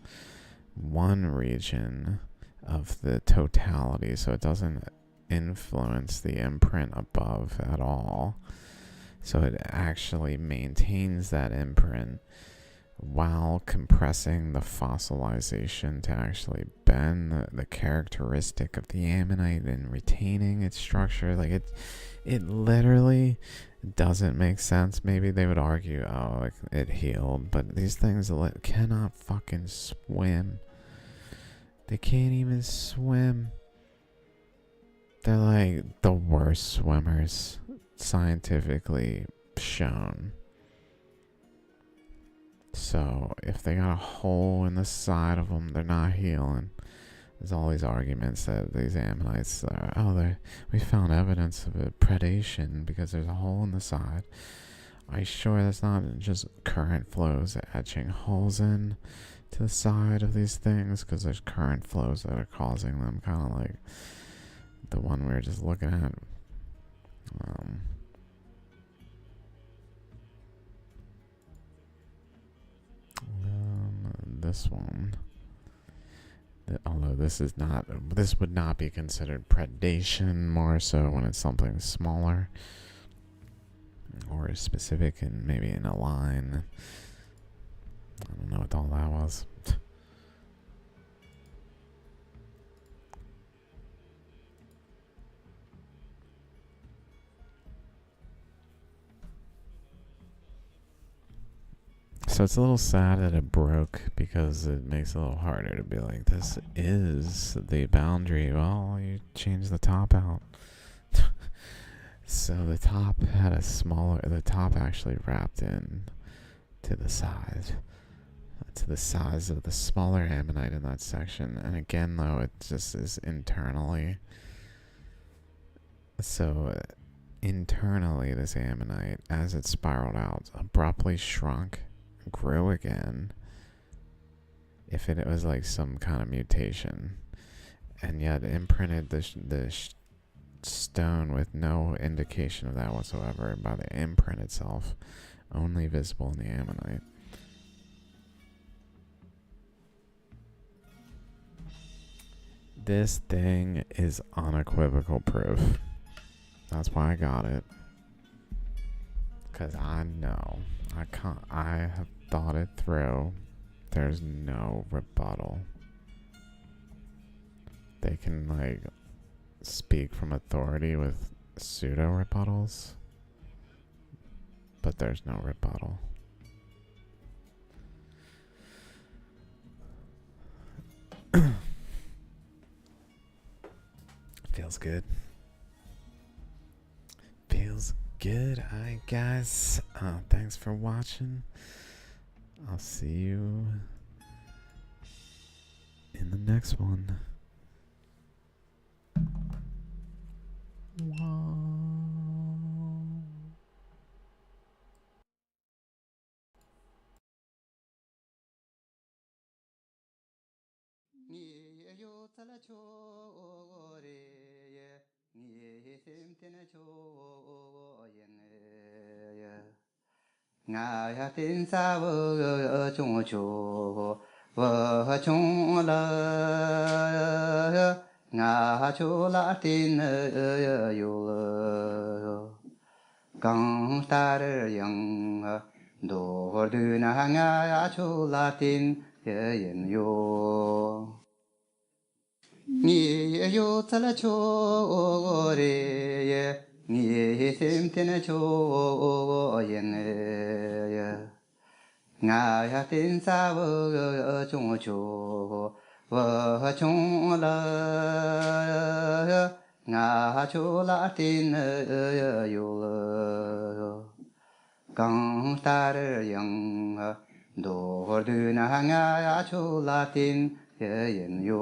Speaker 2: one region of the totality, so it doesn't influence the imprint above at all. So it actually maintains that imprint while compressing the fossilization to actually bend the characteristic of the ammonite and retaining its structure. Like it literally doesn't make sense. Maybe they would argue, oh, like it healed, but these things cannot fucking swim. They can't even swim. They're like the worst swimmers, scientifically shown. So if they got a hole in the side of them, they're not healing. There's all these arguments that these ammonites we found evidence of a predation because there's a hole in the side. Are you sure that's not just current flows etching holes in to the side of these things? Because there's current flows that are causing them, kind of like the one we were just looking at. This one, although this would not be considered predation, more so when it's something smaller or specific and maybe in a line. I don't know what all that was. So it's a little sad that it broke because it makes it a little harder to be like, this is the boundary. Well, you change the top out. So the top had the top actually wrapped in to the size of the smaller ammonite in that section. And again, though, it just is internally. So internally, this ammonite, as it spiraled out, abruptly shrunk, grew again, if it was like some kind of mutation, and yet imprinted the stone with no indication of that whatsoever by the imprint itself, only visible in the ammonite. This thing is unequivocal proof. That's why I got it. Because I know. I have thought it through. There's no rebuttal. They can, like, speak from authority with pseudo rebuttals, but there's no rebuttal. Feels good. Feels good. Alright, guys. Thanks for watching. I'll see you in the next one. Wow.
Speaker 3: ngài hạ tin sa vơ chung chu vơ chung la ngà chu la tin yu căng ta yang do du na ngà chu la tin yen yu ni yu tala chu re ni sim tin chu yen ngài hạ tin sa vơ chung chu vơ chung la ngà chu la tin yu căng ta yang do du na ngà chu la tin yen yu